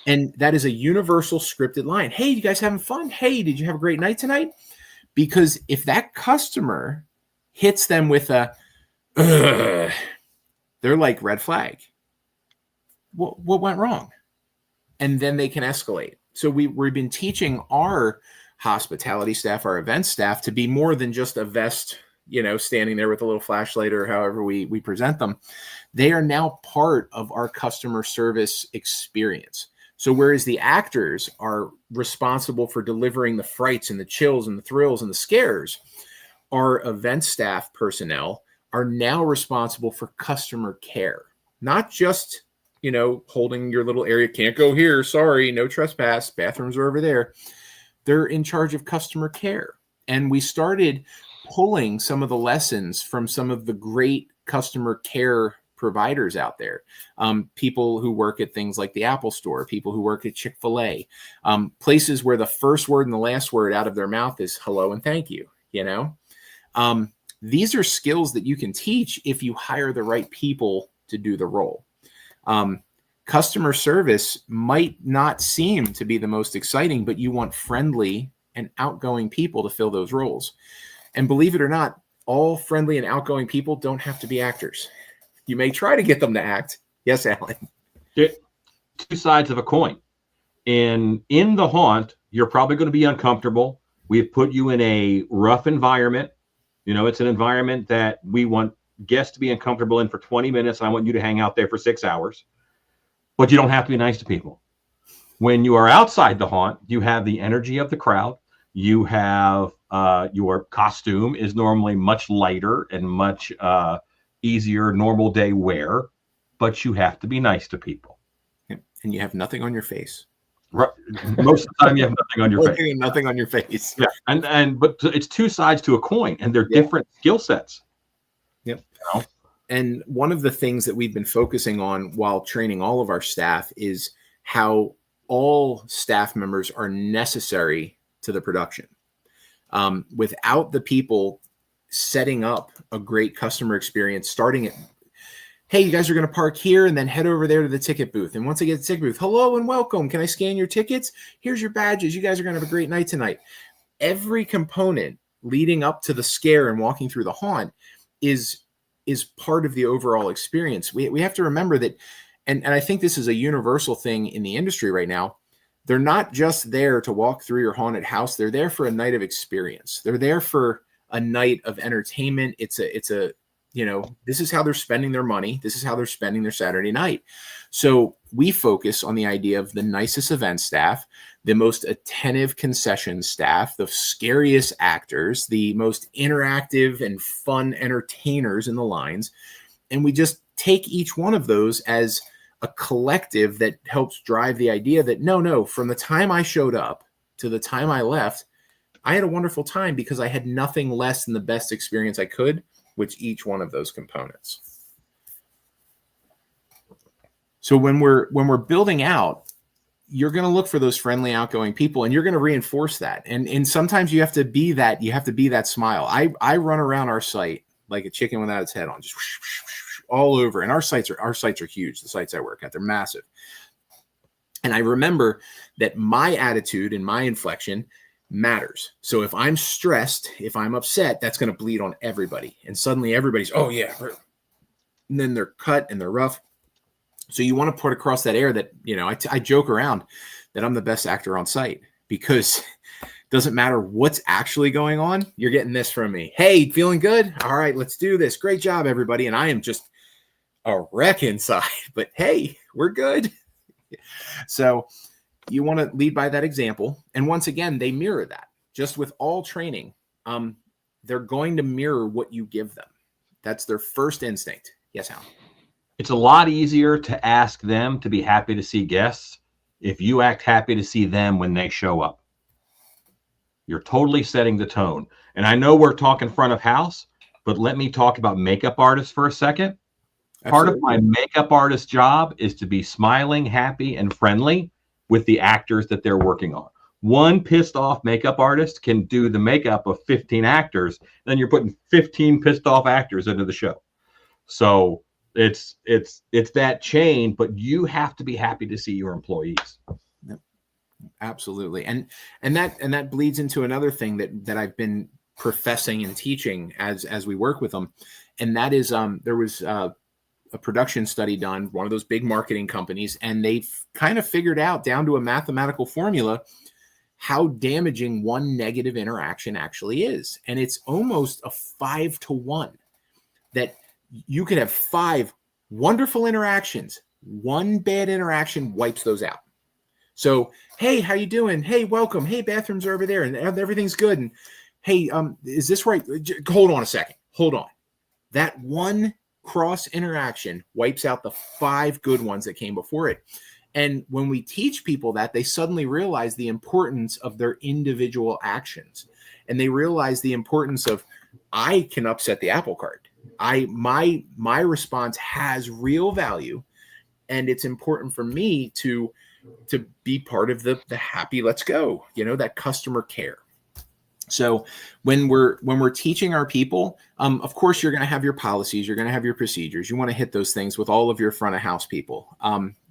And that is a universal scripted line. Hey, you guys having fun? Hey, did you have a great night tonight? Because if that customer hits them with a, they're like, red flag. What went wrong? And then they can escalate. So we've been teaching our hospitality staff, our event staff, to be more than just a vest, standing there with a little flashlight or however we present them. They are now part of our customer service experience. So whereas the actors are responsible for delivering the frights and the chills and the thrills and the scares, our event staff personnel are now responsible for customer care, not just holding your little area, can't go here, sorry, no trespass, bathrooms are over there. They're in charge of customer care. And we started pulling some of the lessons from some of the great customer care providers out there. People who work at things like the Apple Store, people who work at Chick-fil-A, places where the first word and the last word out of their mouth is hello and thank you, These are skills that you can teach if you hire the right people to do the role. customer service might not seem to be the most exciting, but you want friendly and outgoing people to fill those roles. And believe it or not, all friendly and outgoing people don't have to be actors. You may try to get them to act. Yes, Alan. Two sides of a coin. In the haunt, you're probably going to be uncomfortable. We've put you in a rough environment. It's an environment that we want guests to be uncomfortable in for 20 minutes. And I want you to hang out there for 6 hours. But you don't have to be nice to people. When you are outside the haunt, you have the energy of the crowd. You have your costume is normally much lighter and much easier normal day wear, but you have to be nice to people. And you have nothing on your face. Right. Most of the time you have nothing on your face. Nothing on your face. Yeah. But it's two sides to a coin, and they're different skill sets. Yep. And one of the things that we've been focusing on while training all of our staff is how all staff members are necessary to the production. Without the people setting up a great customer experience, starting at, hey, you guys are going to park here and then head over there to the ticket booth. And once I get to the ticket booth, hello and welcome. Can I scan your tickets? Here's your badges. You guys are going to have a great night tonight. Every component leading up to the scare and walking through the haunt is part of the overall experience. We have to remember that, and I think this is a universal thing in the industry right now. They're not just there to walk through your haunted house. They're there for a night of experience. They're there for a night of entertainment. It's a this is how they're spending their money. This is how they're spending their Saturday night. So we focus on the idea of the nicest event staff, the most attentive concession staff, the scariest actors, the most interactive and fun entertainers in the lines. And we just take each one of those as a collective that helps drive the idea that no, from the time I showed up to the time I left, I had a wonderful time because I had nothing less than the best experience I could with each one of those components. So when we're building out, you're going to look for those friendly, outgoing people, and you're going to reinforce that. And sometimes you have to be that. You have to be that smile. I run around our site like a chicken without its head on, just all over. And our sites are huge. The sites I work at, they're massive. And I remember that my attitude and my inflection matters. So if I'm stressed, if I'm upset, that's going to bleed on everybody. And suddenly everybody's, oh yeah. And then they're cut and they're rough. So you want to put across that air that, I joke around that I'm the best actor on site because it doesn't matter what's actually going on. You're getting this from me. Hey, feeling good? All right, let's do this. Great job, everybody. And I am just a wreck inside, but hey, we're good. So you want to lead by that example. And once again, they mirror that. Just with all training, they're going to mirror what you give them. That's their first instinct. Yes, Hal? It's a lot easier to ask them to be happy to see guests if you act happy to see them when they show up. You're totally setting the tone. And I know we're talking front of house, but let me talk about makeup artists for a second. Absolutely. Part of my makeup artist job is to be smiling, happy, and friendly with the actors that they're working on. One pissed off makeup artist can do the makeup of 15 actors. Then you're putting 15 pissed off actors into the show. So it's that chain, but you have to be happy to see your employees. Yep. Absolutely. And that bleeds into another thing that I've been professing and teaching as we work with them. And that is, there was a production study done, one of those big marketing companies, and they kind of figured out down to a mathematical formula how damaging one negative interaction actually is. And it's almost a 5-to-1 that you could have 5 wonderful interactions. One bad interaction wipes those out. So, hey, how you doing? Hey, welcome. Hey, bathrooms are over there and everything's good. And hey, is this right? Hold on a second. Hold on. That one cross interaction wipes out the 5 good ones that came before it. And when we teach people that, they suddenly realize the importance of their individual actions. And they realize the importance of, I can upset the apple cart. My response has real value. And it's important for me to be part of the happy, let's go, that customer care. So when we're teaching our people, of course, you're going to have your policies, you're going to have your procedures. You want to hit those things with all of your front of house people.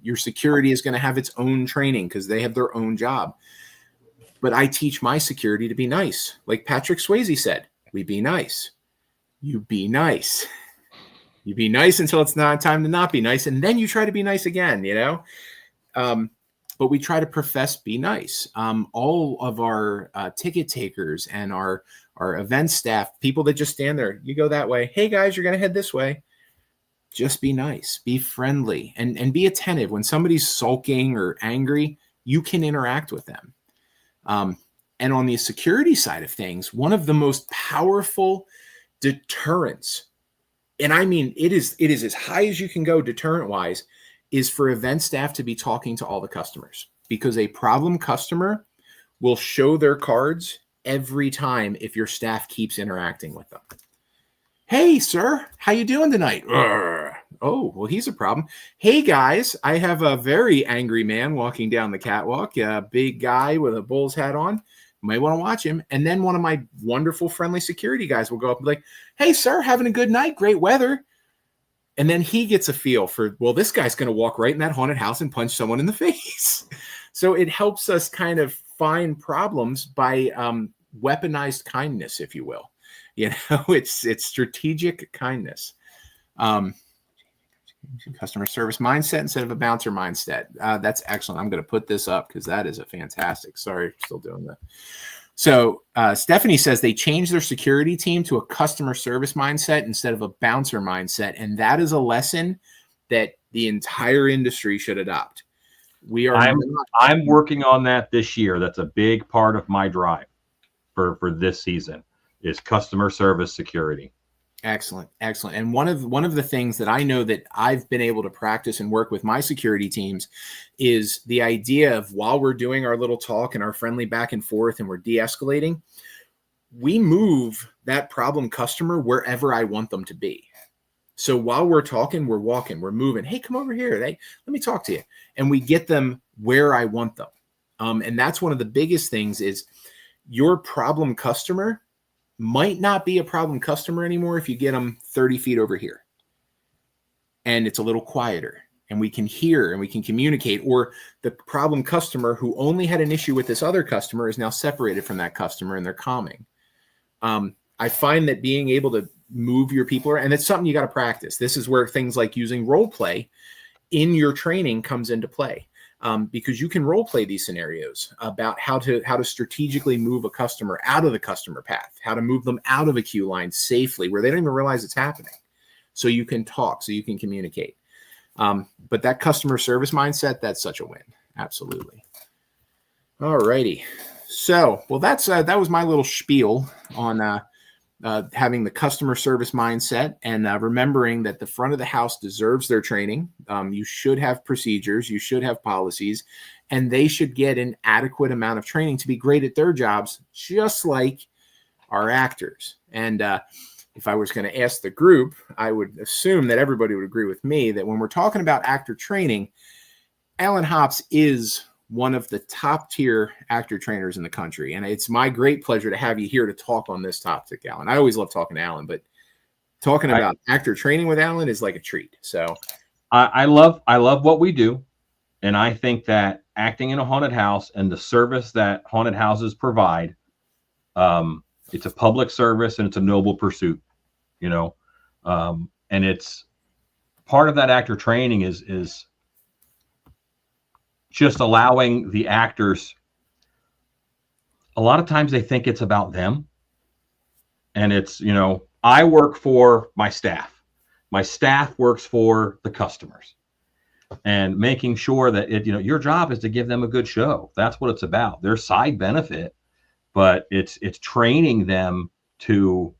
Your security is going to have its own training because they have their own job. But I teach my security to be nice. Like Patrick Swayze said, we be nice. You be nice. You be nice until it's not time to not be nice. And then you try to be nice again, you know? But we try to profess be nice. All of our ticket takers and our event staff, people that just stand there, you go that way. Hey guys, you're going to head this way. Just be nice, be friendly, and be attentive. When somebody's sulking or angry, you can interact with them. And on the security side of things, one of the most powerful deterrents, and I mean, it is as high as you can go deterrent wise, is for event staff to be talking to all the customers, because a problem customer will show their cards every time if your staff keeps interacting with them. Hey, sir, how you doing tonight? Oh, well, he's a problem. Hey, guys, I have a very angry man walking down the catwalk, a big guy with a bull's hat on. You might want to watch him. And then one of my wonderful, friendly security guys will go up and be like, hey, sir, having a good night? Great weather. And then he gets a feel for, well, this guy's going to walk right in that haunted house and punch someone in the face. So it helps us kind of find problems by weaponized kindness, if you will. You know, it's strategic kindness. Customer service mindset instead of a bouncer mindset. That's excellent. I'm going to put this up because that is a fantastic. Sorry, still doing that. So Stephanie says they changed their security team to a customer service mindset instead of a bouncer mindset. And that is a lesson that the entire industry should adopt. I'm working on that this year. That's a big part of my drive for this season is customer service security. Excellent. Excellent. And one of the things that I know that I've been able to practice and work with my security teams is the idea of, while we're doing our little talk and our friendly back and forth and we're de-escalating, we move that problem customer wherever I want them to be. So while we're talking, we're walking, we're moving. Hey, come over here. Hey, let me talk to you. And we get them where I want them. And that's one of the biggest things is your problem customer might not be a problem customer anymore if you get them 30 feet over here and it's a little quieter and we can hear and we can communicate, or the problem customer who only had an issue with this other customer is now separated from that customer and they're calming. I find that being able to move your people around, and it's something you got to practice. This is where things like using role play in your training comes into play. Because you can role play these scenarios about how to strategically move a customer out of the customer path, how to move them out of a queue line safely where they don't even realize it's happening. So you can talk, so you can communicate. But that customer service mindset, that's such a win. Absolutely. All righty. So, well, that was my little spiel on having the customer service mindset and remembering that the front of the house deserves their training. You should have procedures, you should have policies, and they should get an adequate amount of training to be great at their jobs, just like our actors. And if I was going to ask the group, I would assume that everybody would agree with me that when we're talking about actor training, Alan Hops is one of the top tier actor trainers in the country. And it's my great pleasure to have you here to talk on this topic, Alan. I always love talking to Alan, but talking about actor training with Alan is like a treat. So I love what we do. And I think that acting in a haunted house and the service that haunted houses provide, it's a public service and it's a noble pursuit, you know? And it's part of that actor training is just allowing the actors, a lot of times they think it's about them. And it's, you know, I work for my staff. My staff works for the customers. And making sure that your job is to give them a good show. That's what it's about. Their side benefit, but it's training them to,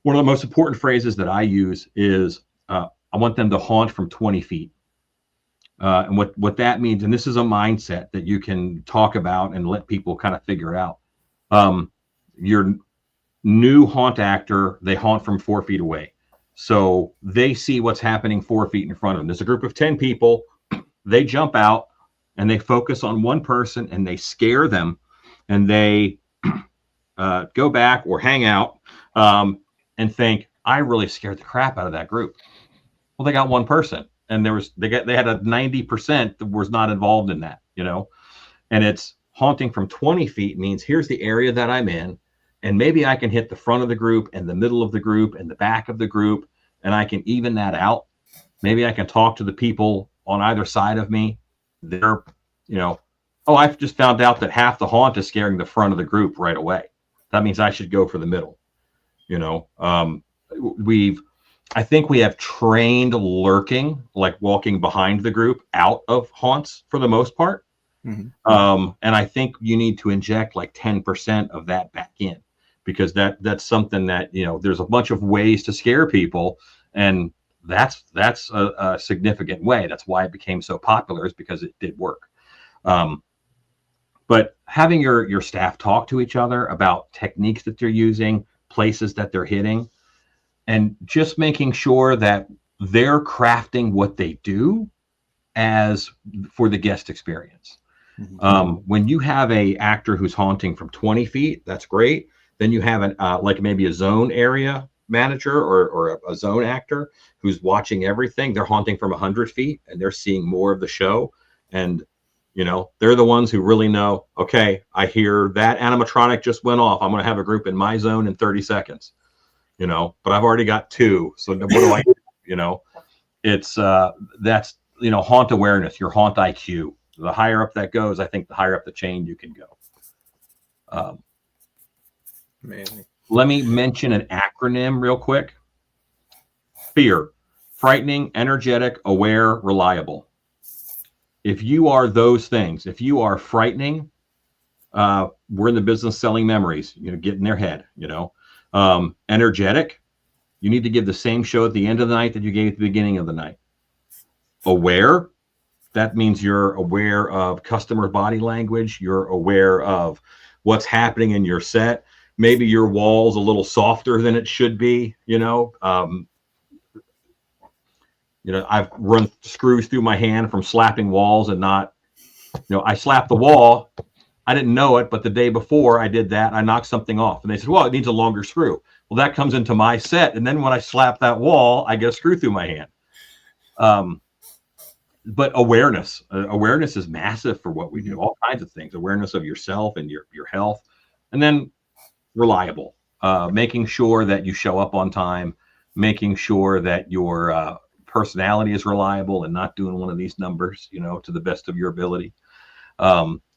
one of the most important phrases that I use is, I want them to haunt from 20 feet. And what that means, and this is a mindset that you can talk about and let people kind of figure out. Your new haunt actor, they haunt from 4 feet away. So they see what's happening 4 feet in front of them. There's a group of 10 people. They jump out and they focus on one person and they scare them and they go back or hang out and think, I really scared the crap out of that group. Well, they got one person, and they had a 90% that was not involved in that, you know. And it's haunting from 20 feet means here's the area that I'm in, and maybe I can hit the front of the group and the middle of the group and the back of the group, and I can even that out. Maybe I can talk to the people on either side of me. They're, you know, oh, I've just found out that half the haunt is scaring the front of the group right away. That means I should go for the middle. You know, I think we have trained lurking, like walking behind the group, out of haunts for the most part. Mm-hmm. And I think you need to inject like 10% of that back in, because that's something that, you know, there's a bunch of ways to scare people, and that's a significant way. That's why it became so popular, is because it did work. But having your staff talk to each other about techniques that they're using, places that they're hitting, and just making sure that they're crafting what they do as for the guest experience. Mm-hmm. When you have a actor who's haunting from 20 feet, that's great. Then you have an like maybe a zone area manager or a zone actor who's watching everything. They're haunting from 100 feet and they're seeing more of the show. And, you know, they're the ones who really know, okay, I hear that animatronic just went off. I'm going to have a group in my zone in 30 seconds, you know, but I've already got 2. So what do I do? You know, it's that's, you know, haunt awareness, your haunt IQ. The higher up that goes, I think the higher up the chain you can go. Amazing. Let me mention an acronym real quick. FEAR: frightening, energetic, aware, reliable. If you are those things, if you are frightening, we're in the business selling memories, you know, get in their head, you know. Energetic, you need to give the same show at the end of the night that you gave at the beginning of the night. Aware, that means you're aware of customer body language. You're aware of what's happening in your set. Maybe your wall's a little softer than it should be, you know. You know, I've run screws through my hand from slapping walls and not, you know, I slapped the wall. I didn't know it, but the day before I did that, I knocked something off. And they said, well, it needs a longer screw. Well, that comes into my set. And then when I slap that wall, I get a screw through my hand. But awareness is massive for what we do. All kinds of things. Awareness of yourself and your health. And then reliable, making sure that you show up on time, making sure that your personality is reliable and not doing one of these numbers, you know, to the best of your ability.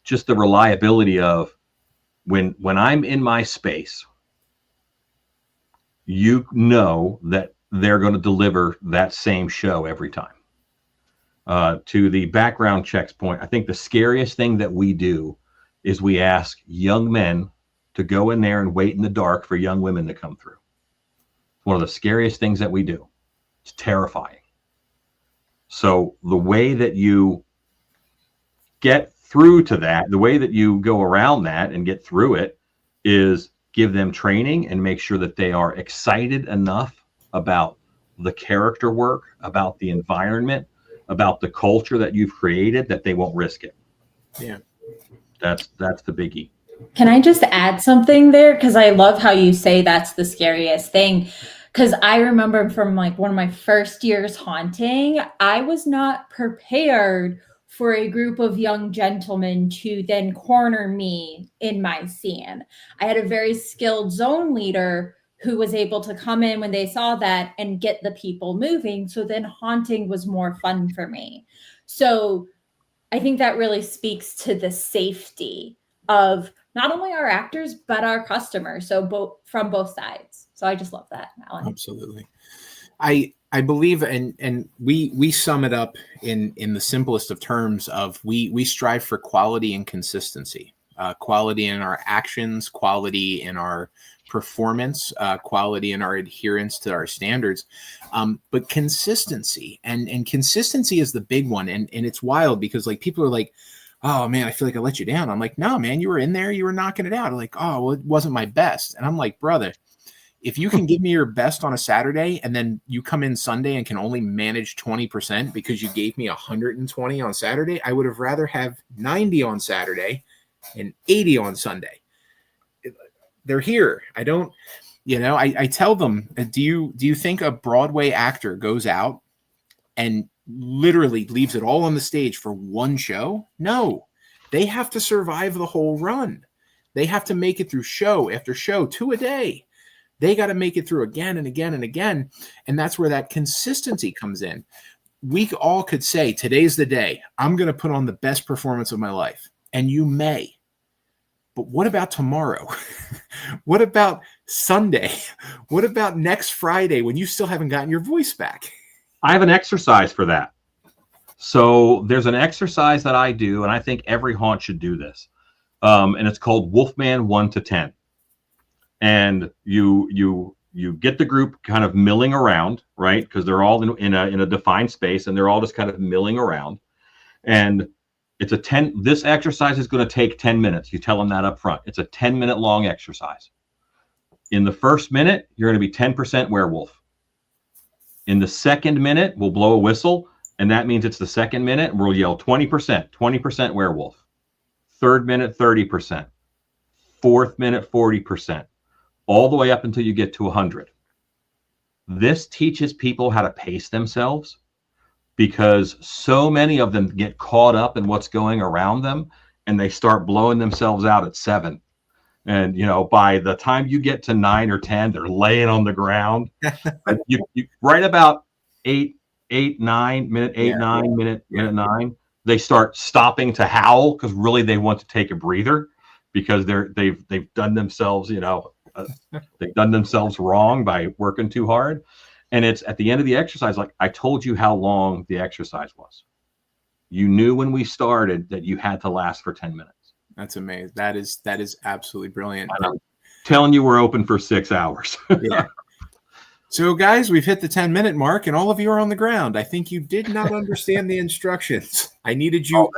Just the reliability of when I'm in my space, you know that they're going to deliver that same show every time. To the background checks point, I think the scariest thing that we do is we ask young men to go in there and wait in the dark for young women to come through. It's one of the scariest things that we do. It's terrifying. So the way that you get through to that, the way that you go around that and get through it, is give them training and make sure that they are excited enough about the character work, about the environment, about the culture that you've created, that they won't risk it. Yeah. That's the biggie. Can I just add something there? Because I love how you say that's the scariest thing. Because I remember from like one of my first years haunting, I was not prepared for a group of young gentlemen to then corner me in my scene. I had a very skilled zone leader who was able to come in when they saw that and get the people moving. So then haunting was more fun for me. So I think that really speaks to the safety of not only our actors, but our customers. So from both sides. So I just love that, Alan. Absolutely. I believe, and we sum it up in the simplest of terms of we strive for quality and consistency, quality in our actions, quality in our performance, quality in our adherence to our standards, but consistency and consistency is the big one. And it's wild because like people are like, oh man, I feel like I let you down. I'm like, no, man, you were in there, you were knocking it out. I'm like, oh, well, it wasn't my best. And I'm like, brother, if you can give me your best on a Saturday and then you come in Sunday and can only manage 20% because you gave me 120 on Saturday, I would have rather have 90 on Saturday and 80 on Sunday. they're here. I don't, I tell them, do you think a Broadway actor goes out and literally leaves it all on the stage for one show? No, they have to survive the whole run. They have to make it through show after show, 2 a day. They got to make it through again and again and again. And that's where that consistency comes in. We all could say, today's the day. I'm going to put on the best performance of my life. And you may. But what about tomorrow? What about Sunday? What about next Friday when you still haven't gotten your voice back? I have an exercise for that. So there's an exercise that I do, and I think every haunt should do this. And it's called Wolfman 1 to 10. And you get the group kind of milling around, right? Because they're all in a defined space, and they're all just kind of milling around. And it's a 10. This exercise is going to take 10 minutes. You tell them that up front. It's a 10-minute long exercise. In the first minute, you're going to be 10% werewolf. In the second minute, we'll blow a whistle, and that means it's the second minute. And we'll yell 20% werewolf. Third minute, 30%. Fourth minute, 40%. All the way up until you get to 100. This teaches people how to pace themselves, because so many of them get caught up in what's going around them, and they start blowing themselves out at 7. And, by the time you get to 9 or 10, they're laying on the ground. you right about 8, 9, minute 8, 9, minute 9, they start stopping to howl, because really they want to take a breather, because they've done themselves, they've done themselves wrong by working too hard. And it's at the end of the exercise, like I told you how long the exercise was. You knew when we started that you had to last for 10 minutes. That's amazing. That is absolutely brilliant. I'm telling you, we're open for 6 hours. Yeah. So guys, we've hit the 10-minute mark, and all of you are on the ground. I think you did not understand the instructions. I needed you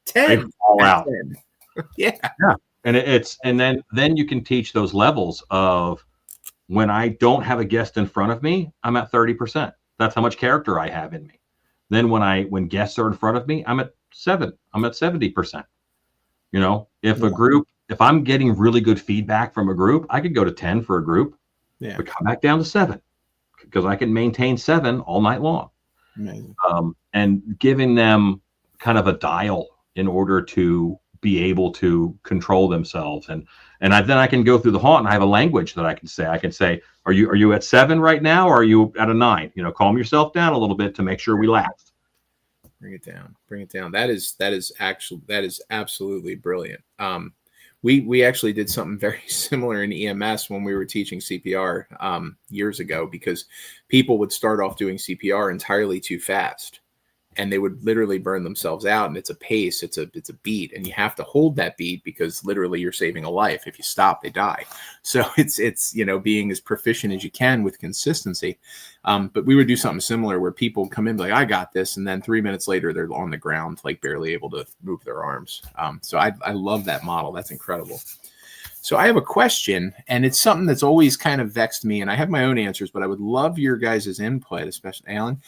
10. They fall out. 10. Yeah. And then you can teach those levels of, when I don't have a guest in front of me, I'm at 30%. That's how much character I have in me. Then when guests are in front of me, I'm at 7. I'm at 70%. If I'm getting really good feedback from a group, I could go to 10 for a group, but come back down to 7, because I can maintain 7 all night long. Amazing. And giving them kind of a dial in order to be able to control themselves. And then I can go through the haunt, and I have a language that I can say. I can say, are you at 7 right now, or are you at a 9? Calm yourself down a little bit to make sure we last. Bring it down. That is absolutely brilliant. We actually did something very similar in EMS when we were teaching CPR years ago, because people would start off doing CPR entirely too fast, and they would literally burn themselves out. And it's a pace, it's a beat, and you have to hold that beat, because literally you're saving a life. If you stop, they die. So it's being as proficient as you can with consistency. But we would do something similar where people would come in like, I got this, and then 3 minutes later they're on the ground, like barely able to move their arms. So I love that model. That's incredible. So I have a question, and it's something that's always kind of vexed me, and I have my own answers, but I would love your guys' input, especially Alan.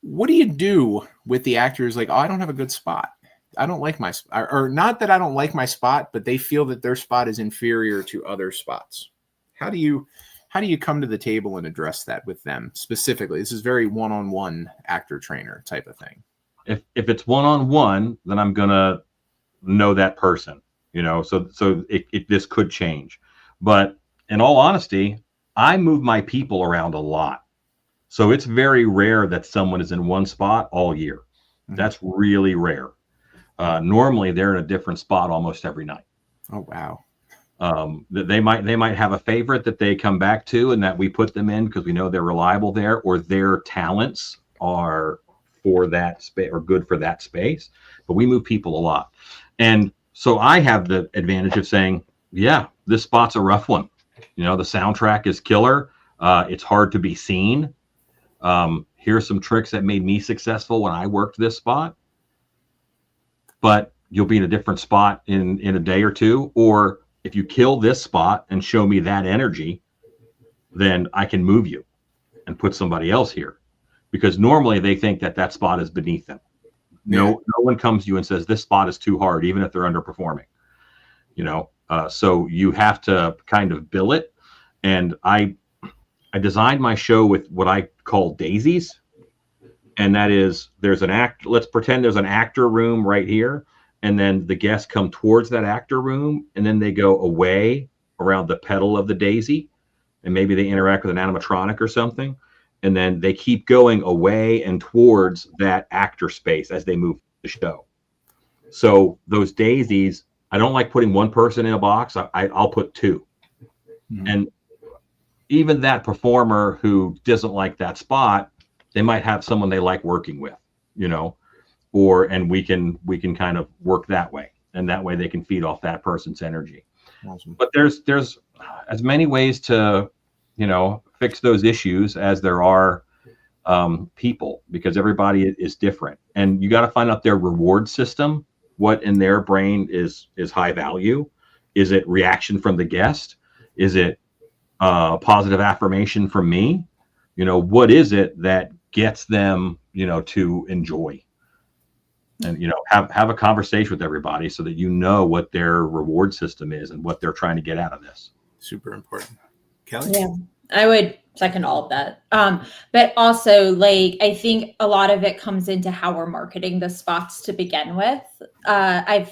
What do you do with the actors like, oh, I don't have a good spot? I don't like my spot. Or not that I don't like my spot, but they feel that their spot is inferior to other spots. How do you come to the table and address that with them specifically? This is very one-on-one actor trainer type of thing. If it's one-on-one, then I'm going to know that person, so this could change. But in all honesty, I move my people around a lot. So it's very rare that someone is in one spot all year. That's really rare. Normally they're in a different spot almost every night. Oh, wow. They might have a favorite that they come back to, and that we put them in because we know they're reliable there, or their talents are for that space or good for that space. But we move people a lot. And so I have the advantage of saying, yeah, this spot's a rough one. The soundtrack is killer. It's hard to be seen. Here's some tricks that made me successful when I worked this spot, but you'll be in a different spot in a day or two. Or if you kill this spot and show me that energy, then I can move you and put somebody else here, because normally they think that spot is beneath them. No one comes to you and says this spot is too hard, even if they're underperforming. So you have to kind of bill it. And I designed my show with what I call daisies. And that is, let's pretend there's an actor room right here. And then the guests come towards that actor room, and then they go away around the petal of the daisy. And maybe they interact with an animatronic or something. And then they keep going away and towards that actor space as they move the show. So those daisies, I don't like putting one person in a box. I'll put two. Mm-hmm. And even that performer who doesn't like that spot, they might have someone they like working with, and we can kind of work that way. And that way they can feed off that person's energy. Awesome. But there's as many ways to, fix those issues as there are people, because everybody is different. And you got to find out their reward system, what in their brain is high value. Is it reaction from the guest? Is it positive affirmation from me? What is it that gets them, to enjoy? And, have a conversation with everybody so that what their reward system is and what they're trying to get out of this. Super important. Kelly? Yeah, I would second all of that. But also, I think a lot of it comes into how we're marketing the spots to begin with. I've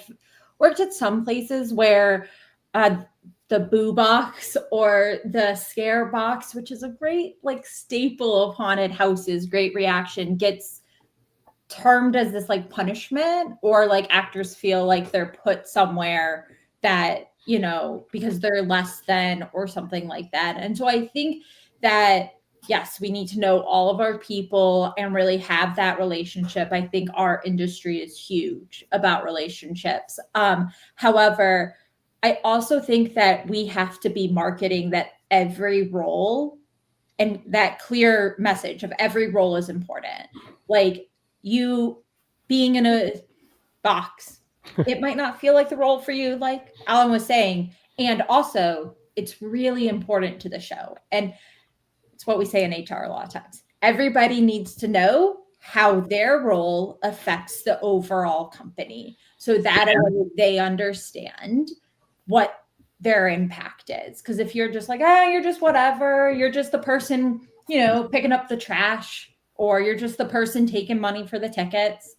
worked at some places where the boo box or the scare box, which is a great staple of haunted houses, great reaction, gets termed as this punishment, or actors feel like they're put somewhere that, because they're less than or something like that. And so I think that, yes, we need to know all of our people and really have that relationship. I think our industry is huge about relationships. However, I also think that we have to be marketing that every role, and that clear message of every role is important. You being in a box, it might not feel like the role for you, like Alan was saying. And also, it's really important to the show. And it's what we say in HR a lot of times. Everybody needs to know how their role affects the overall company, so that they understand what their impact is. Because if you're just you're just whatever, you're just the person, picking up the trash, or you're just the person taking money for the tickets,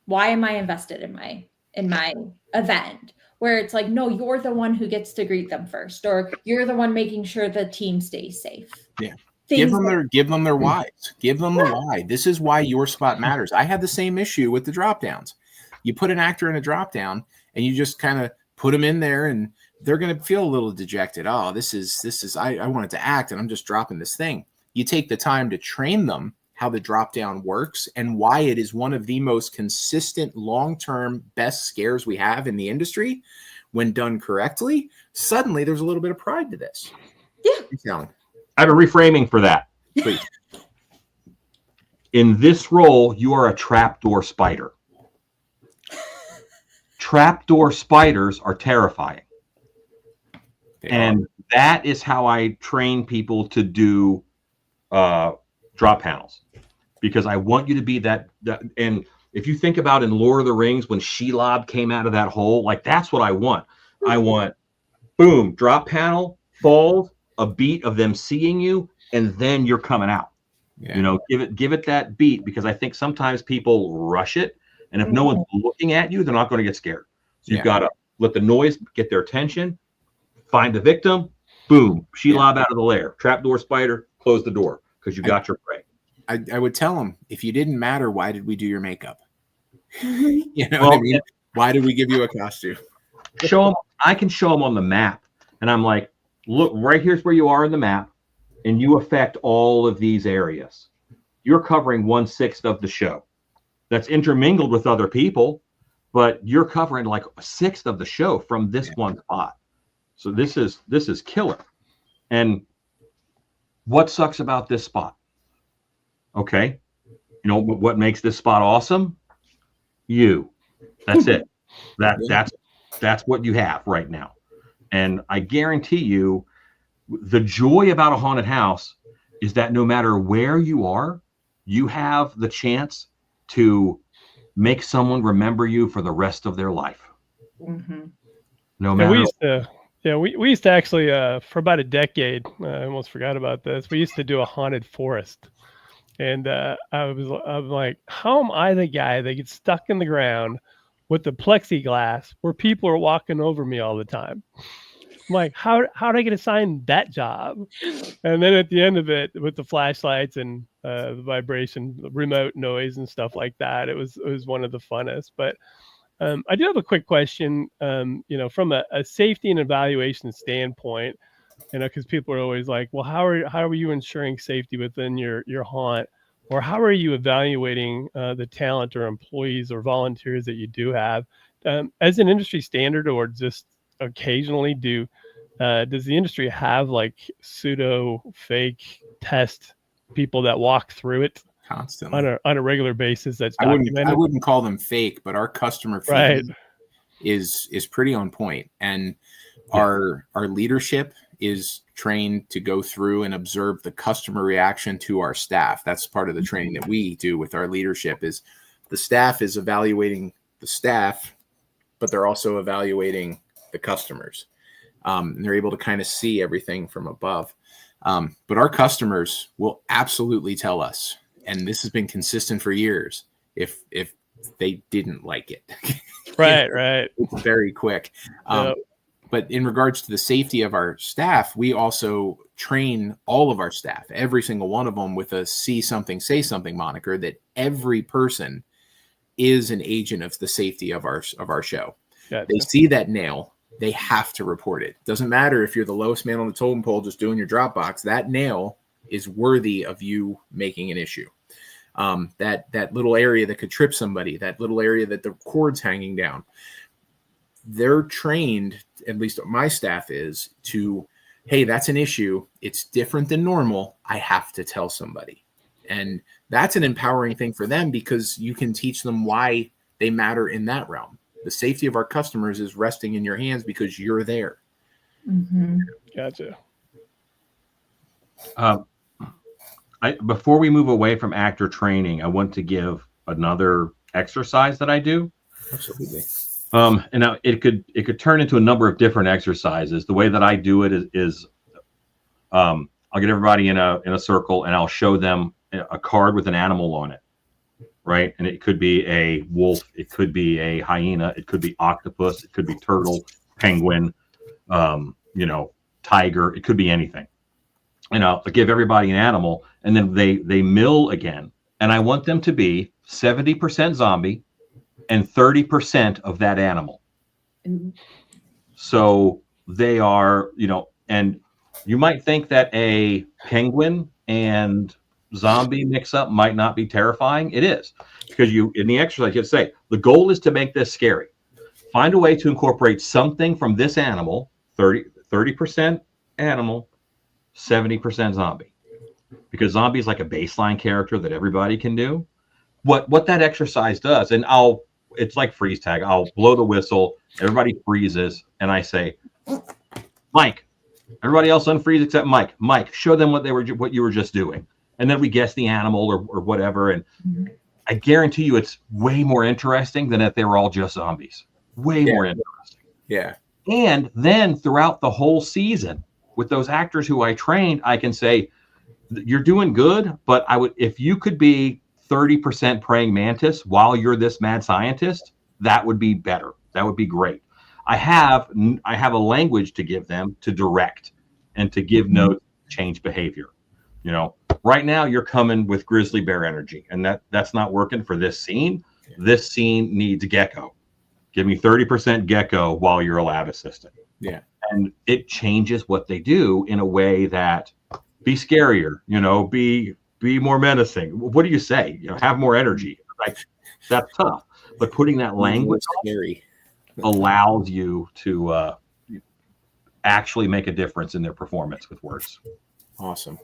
why am I invested in my event? Where it's no, you're the one who gets to greet them first, or you're the one making sure the team stays safe. Yeah. Give them their whys. Give them the why. This is why your spot matters. I had the same issue with the drop downs. You put an actor in a drop down and you just kind of put them in there, and they're going to feel a little dejected. Oh, this is I wanted to act and I'm just dropping this thing. You take the time to train them how the drop down works and why it is one of the most consistent, long-term, best scares we have in the industry. When done correctly, suddenly there's a little bit of pride to this. Yeah. I have a reframing for that. Please. In this role, you are a trapdoor spider. Trapdoor spiders are terrifying. And that is how I train people to do drop panels, because I want you to be that. And if you think about in Lord of the Rings, when Shelob came out of that hole, that's what I want. I want, boom, drop panel, falls, a beat of them seeing you, and then you're coming out. Yeah. Give it that beat, because I think sometimes people rush it, and if no one's looking at you, they're not going to get scared. So you've got to let the noise get their attention, find the victim, boom, Shelob out of the lair, trapdoor spider, close the door, because you got your prey. I would tell them, if you didn't matter, why did we do your makeup? What I mean? Why did we give you a costume? Show them. I can show them on the map, and I'm like, look, right here's where you are in the map, and you affect all of these areas. You're covering 1/6 of the show. That's intermingled with other people, but you're covering 1/6 of the show from this one spot. So this is killer. And what sucks about this spot? Okay. What makes this spot awesome? You. That's it. That's what you have right now. And I guarantee you, the joy about a haunted house is that no matter where you are, you have the chance to make someone remember you for the rest of their life. Mm-hmm. No Yeah, matter. we used to actually for about a decade. I almost forgot about this. We used to do a haunted forest, and I'm like, how am I the guy that gets stuck in the ground with the plexiglass where people are walking over me all the time? I'm like, how do I get assigned that job? And then at the end of it, with the flashlights and the vibration, the remote noise and stuff like that, it was one of the funnest. But I do have a quick question. From a safety and evaluation standpoint, because people are always like, well, how are you ensuring safety within your haunt, or how are you evaluating the talent or employees or volunteers that you do have, as an industry standard, or just occasionally does the industry have like pseudo fake test people that walk through it Constantly on a regular basis? That's I documented. wouldn't call them fake, but our customer Right. feedback is pretty on point, and our leadership is trained to go through and observe the customer reaction to our staff. That's part of the training that we do with our leadership. Is the staff is evaluating the staff, but they're also evaluating the customers. And they're able to kind of see everything from above. But our customers will absolutely tell us, and this has been consistent for years, if they didn't like it. Right. It's very quick. Yep. But in regards to the safety of our staff, we also train all of our staff, every single one of them, with a see something, say something moniker, that every person is an agent of the safety of our show. Gotcha. They see that nail, they have to report it. Doesn't matter if you're the lowest man on the totem pole just doing your drop box, that nail is worthy of you making an issue. That little area that could trip somebody, that little area that the cord's hanging down, they're trained, at least my staff is, to, hey, that's an issue. It's different than normal. I have to tell somebody. And that's an empowering thing for them, because you can teach them why they matter in that realm. The safety of our customers is resting in your hands because you're there. Mm-hmm. Gotcha. Before we move away from actor training, I want to give another exercise that I do. Absolutely. And now it could turn into a number of different exercises. The way that I do it is I'll get everybody in a circle, and I'll show them a card with an animal on it, right? And it could be a wolf, it could be a hyena, it could be octopus, it could be turtle, penguin, tiger, it could be anything. And I'll give everybody an animal, and then they mill again. And I want them to be 70% zombie and 30% of that animal. Mm-hmm. So they are, and you might think that a penguin and zombie mix up might not be terrifying. It is, because in the exercise, you say the goal is to make this scary. Find a way to incorporate something from this animal, 30% animal, 70% zombie, because zombie is like a baseline character that everybody can do. What that exercise does, and it's like freeze tag. I'll blow the whistle, everybody freezes, and I say, Mike, everybody else unfreeze except Mike. Mike, show them what you were just doing. And then we guess the animal or whatever. And I guarantee you it's way more interesting than if they were all just zombies. Way more interesting. Yeah. And then throughout the whole season, with those actors who I trained, I can say, you're doing good, but if you could be 30% praying mantis while you're this mad scientist, that would be better. That would be great. I have a language to give them to direct and to give notes, change behavior. Right now you're coming with grizzly bear energy, and that's not working for this scene. This scene needs gecko. Give me 30% gecko while you're a lab assistant. Yeah. And it changes what they do in a way that be scarier, be more menacing. What do you say? Have more energy. Right? That's tough. But putting that language scary allows you to actually make a difference in their performance with words. Awesome.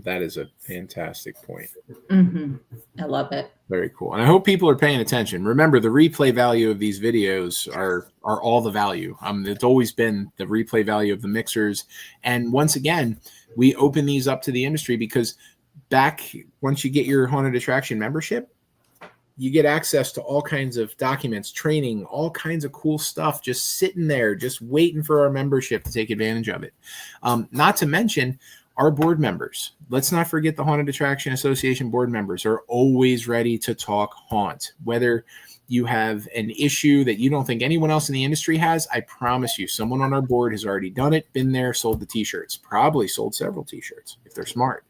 That is a fantastic point. Mm-hmm. I love it. Very cool. And I hope people are paying attention. Remember, the replay value of these videos are all the value. It's always been the replay value of the mixers. And once again, we open these up to the industry because once you get your Haunted Attraction membership, you get access to all kinds of documents, training, all kinds of cool stuff just sitting there, just waiting for our membership to take advantage of it. Not to mention our board members. Let's not forget the Haunted Attraction Association board members are always ready to talk haunt. Whether you have an issue that you don't think anyone else in the industry has, I promise you, someone on our board has already done it, been there, sold the t-shirts, probably sold several t-shirts if they're smart.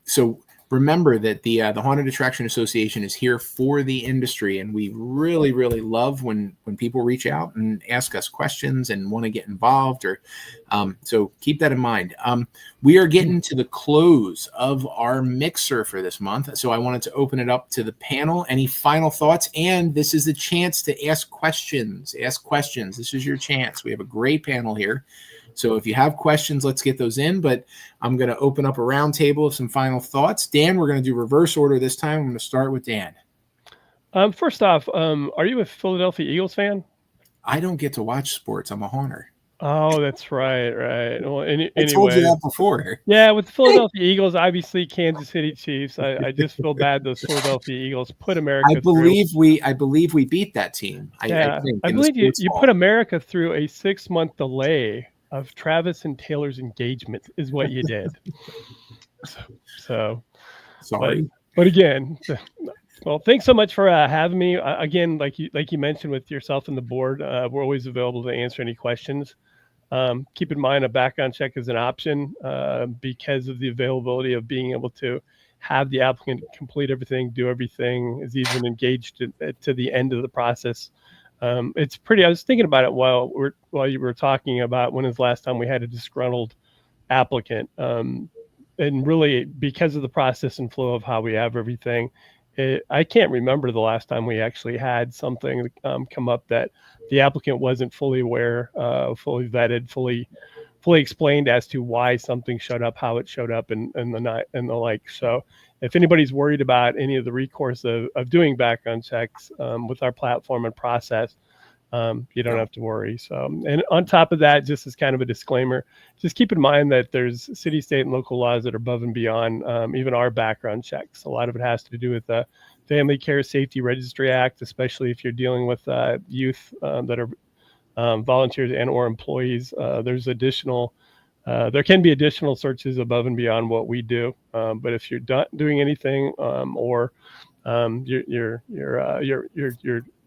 So remember that the Haunted Attraction Association is here for the industry, and we really, really love when people reach out and ask us questions and want to get involved. Or so keep that in mind. We are getting to the close of our mixer for this month, so I wanted to open it up to the panel. Any final thoughts? And this is the chance to ask questions. Ask questions. This is your chance. We have a great panel here. So if you have questions, let's get those in. But I'm going to open up a round table of some final thoughts. Dan, we're going to do reverse order this time. I'm going to start with Dan. First off, are you a Philadelphia Eagles fan? I don't get to watch sports. I'm a haunter. Oh, that's right. Well, I told you that before. Yeah, with the Philadelphia Eagles, obviously Kansas City Chiefs. I just feel bad those Philadelphia Eagles put America. I believe we beat that team. I believe you put America through a 6-month delay of Travis and Taylor's engagement is what you did. So sorry, but again, well, thanks so much for having me. Again, like you mentioned with yourself and the board, we're always available to answer any questions. Keep in mind a background check is an option because of the availability of being able to have the applicant complete everything, do everything, is even engaged to the end of the process. It's pretty. I was thinking about it while you were talking about when is the last time we had a disgruntled applicant, and really because of the process and flow of how we have everything, I can't remember the last time we actually had something come up that the applicant wasn't fully aware, fully vetted, fully explained as to why something showed up, how it showed up, and the like. So if anybody's worried about any of the recourse of doing background checks with our platform and process, you don't have to worry. So, and on top of that, just as kind of a disclaimer, just keep in mind that there's city, state, and local laws that are above and beyond even our background checks. A lot of it has to do with the Family Care Safety Registry Act, especially if you're dealing with youth that are volunteers and or employees. There's additional. There can be additional searches above and beyond what we do, but if you're not doing anything or you're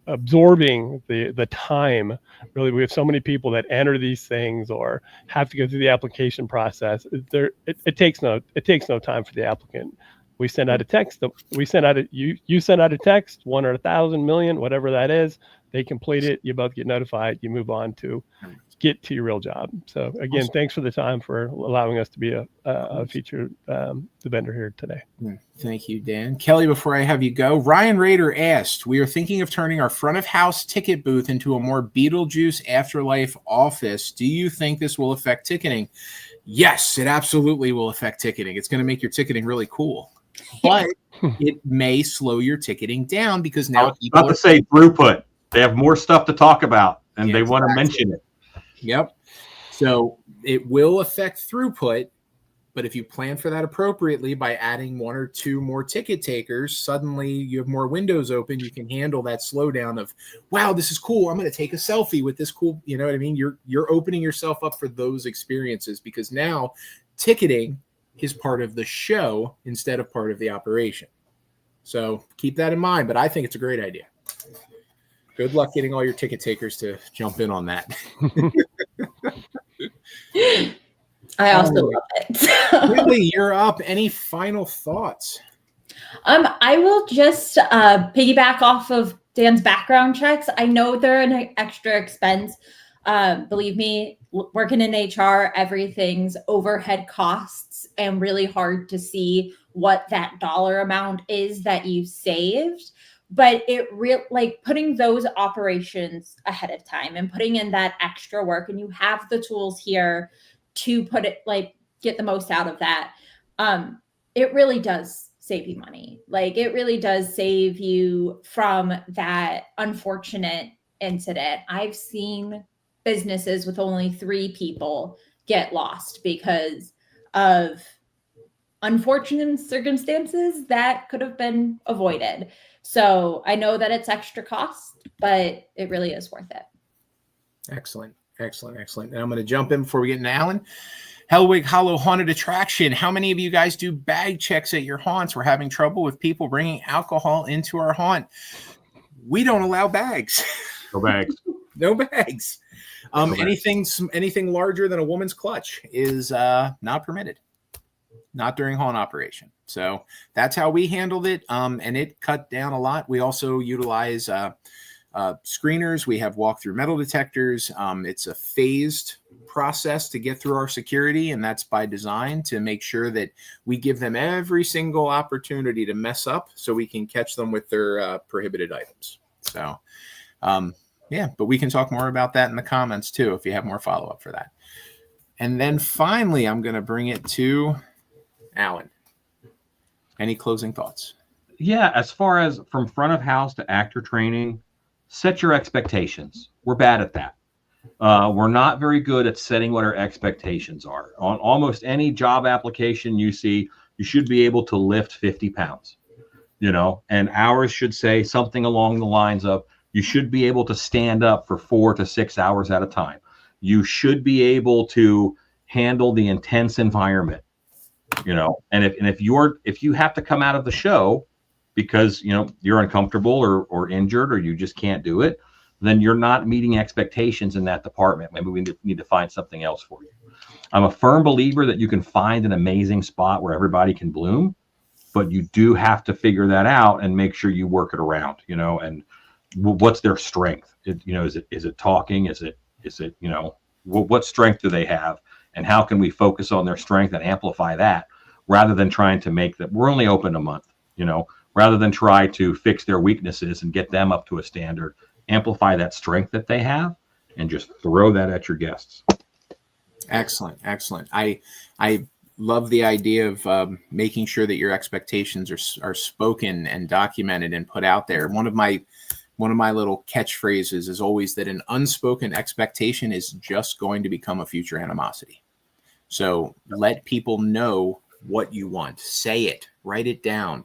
absorbing the time, really, we have so many people that enter these things or have to go through the application process. It takes no time for the applicant. We send out a text. You send out a text, 1 or 1,000 million, whatever that is. They complete it. You both get notified. You move on to get to your real job. So again, awesome. Thanks for the time for allowing us to be a featured vendor here today. Thank you, Dan. Kelly, before I have you go, Ryan Rader asked, we are thinking of turning our front of house ticket booth into a more Beetlejuice Afterlife office. Do you think this will affect ticketing? Yes, it absolutely will affect ticketing. It's going to make your ticketing really cool, but it may slow your ticketing down because now people about to say throughput. They have more stuff to talk about and they want to mention it. Yep. So it will affect throughput, but if you plan for that appropriately by adding 1 or 2 more ticket takers, suddenly you have more windows open. You can handle that slowdown of, wow, this is cool. I'm going to take a selfie with this cool, you know what I mean? You're opening yourself up for those experiences because now ticketing is part of the show instead of part of the operation. So keep that in mind, but I think it's a great idea. Good luck getting all your ticket takers to jump in on that. I also love it. Really, you're up. Any final thoughts? I will just piggyback off of Dan's background checks. I know they're an extra expense. Believe me, working in HR, everything's overhead costs and really hard to see what that dollar amount is that you saved. But it like putting those operations ahead of time and putting in that extra work, and you have the tools here to put it, like, get the most out of that. It really does save you money. Like, it really does save you from that unfortunate incident. I've seen businesses with only 3 people get lost because of unfortunate circumstances that could have been avoided. So I know that it's extra cost, but it really is worth it. Excellent. Excellent. Excellent. And I'm going to jump in before we get into Alan. Hellwig Hollow Haunted Attraction. How many of you guys do bag checks at your haunts? We're having trouble with people bringing alcohol into our haunt. We don't allow bags. No bags. No bags. No bags. Anything larger than a woman's clutch is not permitted. Not during haunt operation. So that's how we handled it. And it cut down a lot. We also utilize screeners. We have walk-through metal detectors. It's a phased process to get through our security, and that's by design to make sure that we give them every single opportunity to mess up so we can catch them with their prohibited items. So, yeah, but we can talk more about that in the comments too if you have more follow-up for that. And then finally, I'm going to bring it to Alan. Any closing thoughts? Yeah, as far as from front of house to actor training, set your expectations. We're bad at that. We're not very good at setting what our expectations are. On almost any job application you see, you should be able to lift 50 pounds, and ours should say something along the lines of, you should be able to stand up for 4 to 6 hours at a time. You should be able to handle the intense environment, and if you have to come out of the show because you're uncomfortable or injured or you just can't do it, then you're not meeting expectations in that department. Maybe we need to find something else for you. I'm a firm believer that you can find an amazing spot where everybody can bloom, but you do have to figure that out and make sure you work it around, and what's their strength? Is it talking? Is it what strength do they have? And how can we focus on their strength and amplify that rather than trying to make that we're only open a month, rather than try to fix their weaknesses and get them up to a standard. Amplify that strength that they have and just throw that at your guests. Excellent. Excellent. I love the idea of making sure that your expectations are spoken and documented and put out there. One of my little catchphrases is always that an unspoken expectation is just going to become a future animosity. So let people know what you want. Say it, write it down.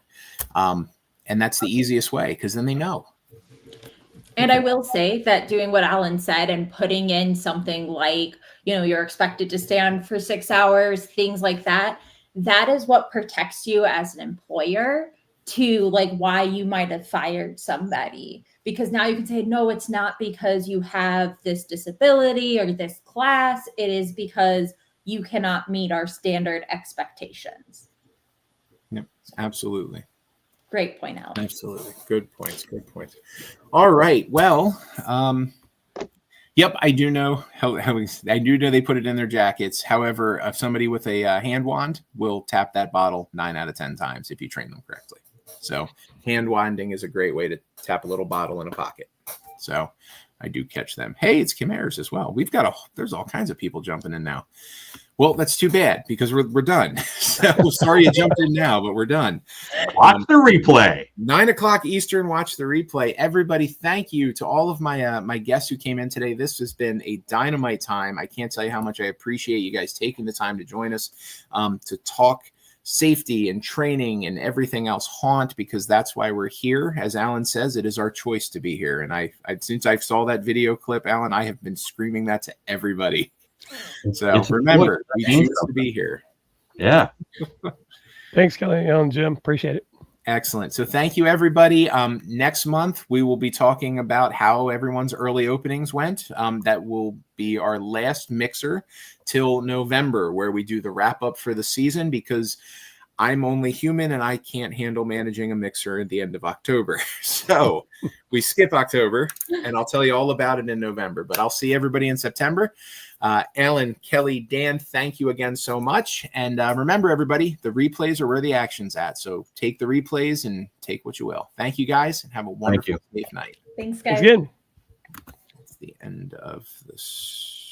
And that's the easiest way because then they know. And I will say that doing what Alan said and putting in something like, you're expected to stay on for 6 hours, things like that, that is what protects you as an employer to why you might have fired somebody. Because now you can say, no, it's not because you have this disability or this class. It is because you cannot meet our standard expectations. Yep, absolutely. Great point, Alan. Absolutely. Good points. Good points. All right. Well, yep, I do know I do know they put it in their jackets. However, if somebody with a hand wand will tap that bottle 9 out of 10 times if you train them correctly. So hand wanding is a great way to tap a little bottle in a pocket. So I do catch them. Hey, it's Kim Ayers as well. There's all kinds of people jumping in now. Well, that's too bad because we're done. So sorry you jumped in now, but we're done. Watch the replay. 9:00 Eastern. Watch the replay. Everybody, thank you to all of my guests who came in today. This has been a dynamite time. I can't tell you how much I appreciate you guys taking the time to join us to talk safety and training and everything else haunt, because that's why we're here. As Alan says, it is our choice to be here. And I since I saw that video clip, Alan, I have been screaming that to everybody. So remember, we choose to be here. Yeah. Thanks, Kelly, Alan, Jim. Appreciate it. Excellent. So thank you, everybody. Next month, we will be talking about how everyone's early openings went. That will be our last mixer till November, where we do the wrap up for the season, because I'm only human and I can't handle managing a mixer at the end of October. So we skip October, and I'll tell you all about it in November. But I'll see everybody in September. Alan, Kelly, Dan, thank you again so much. And remember, everybody, the replays are where the action's at. So take the replays and take what you will. Thank you, guys, and have a wonderful, safe night. Thanks, guys. Again. That's the end of this.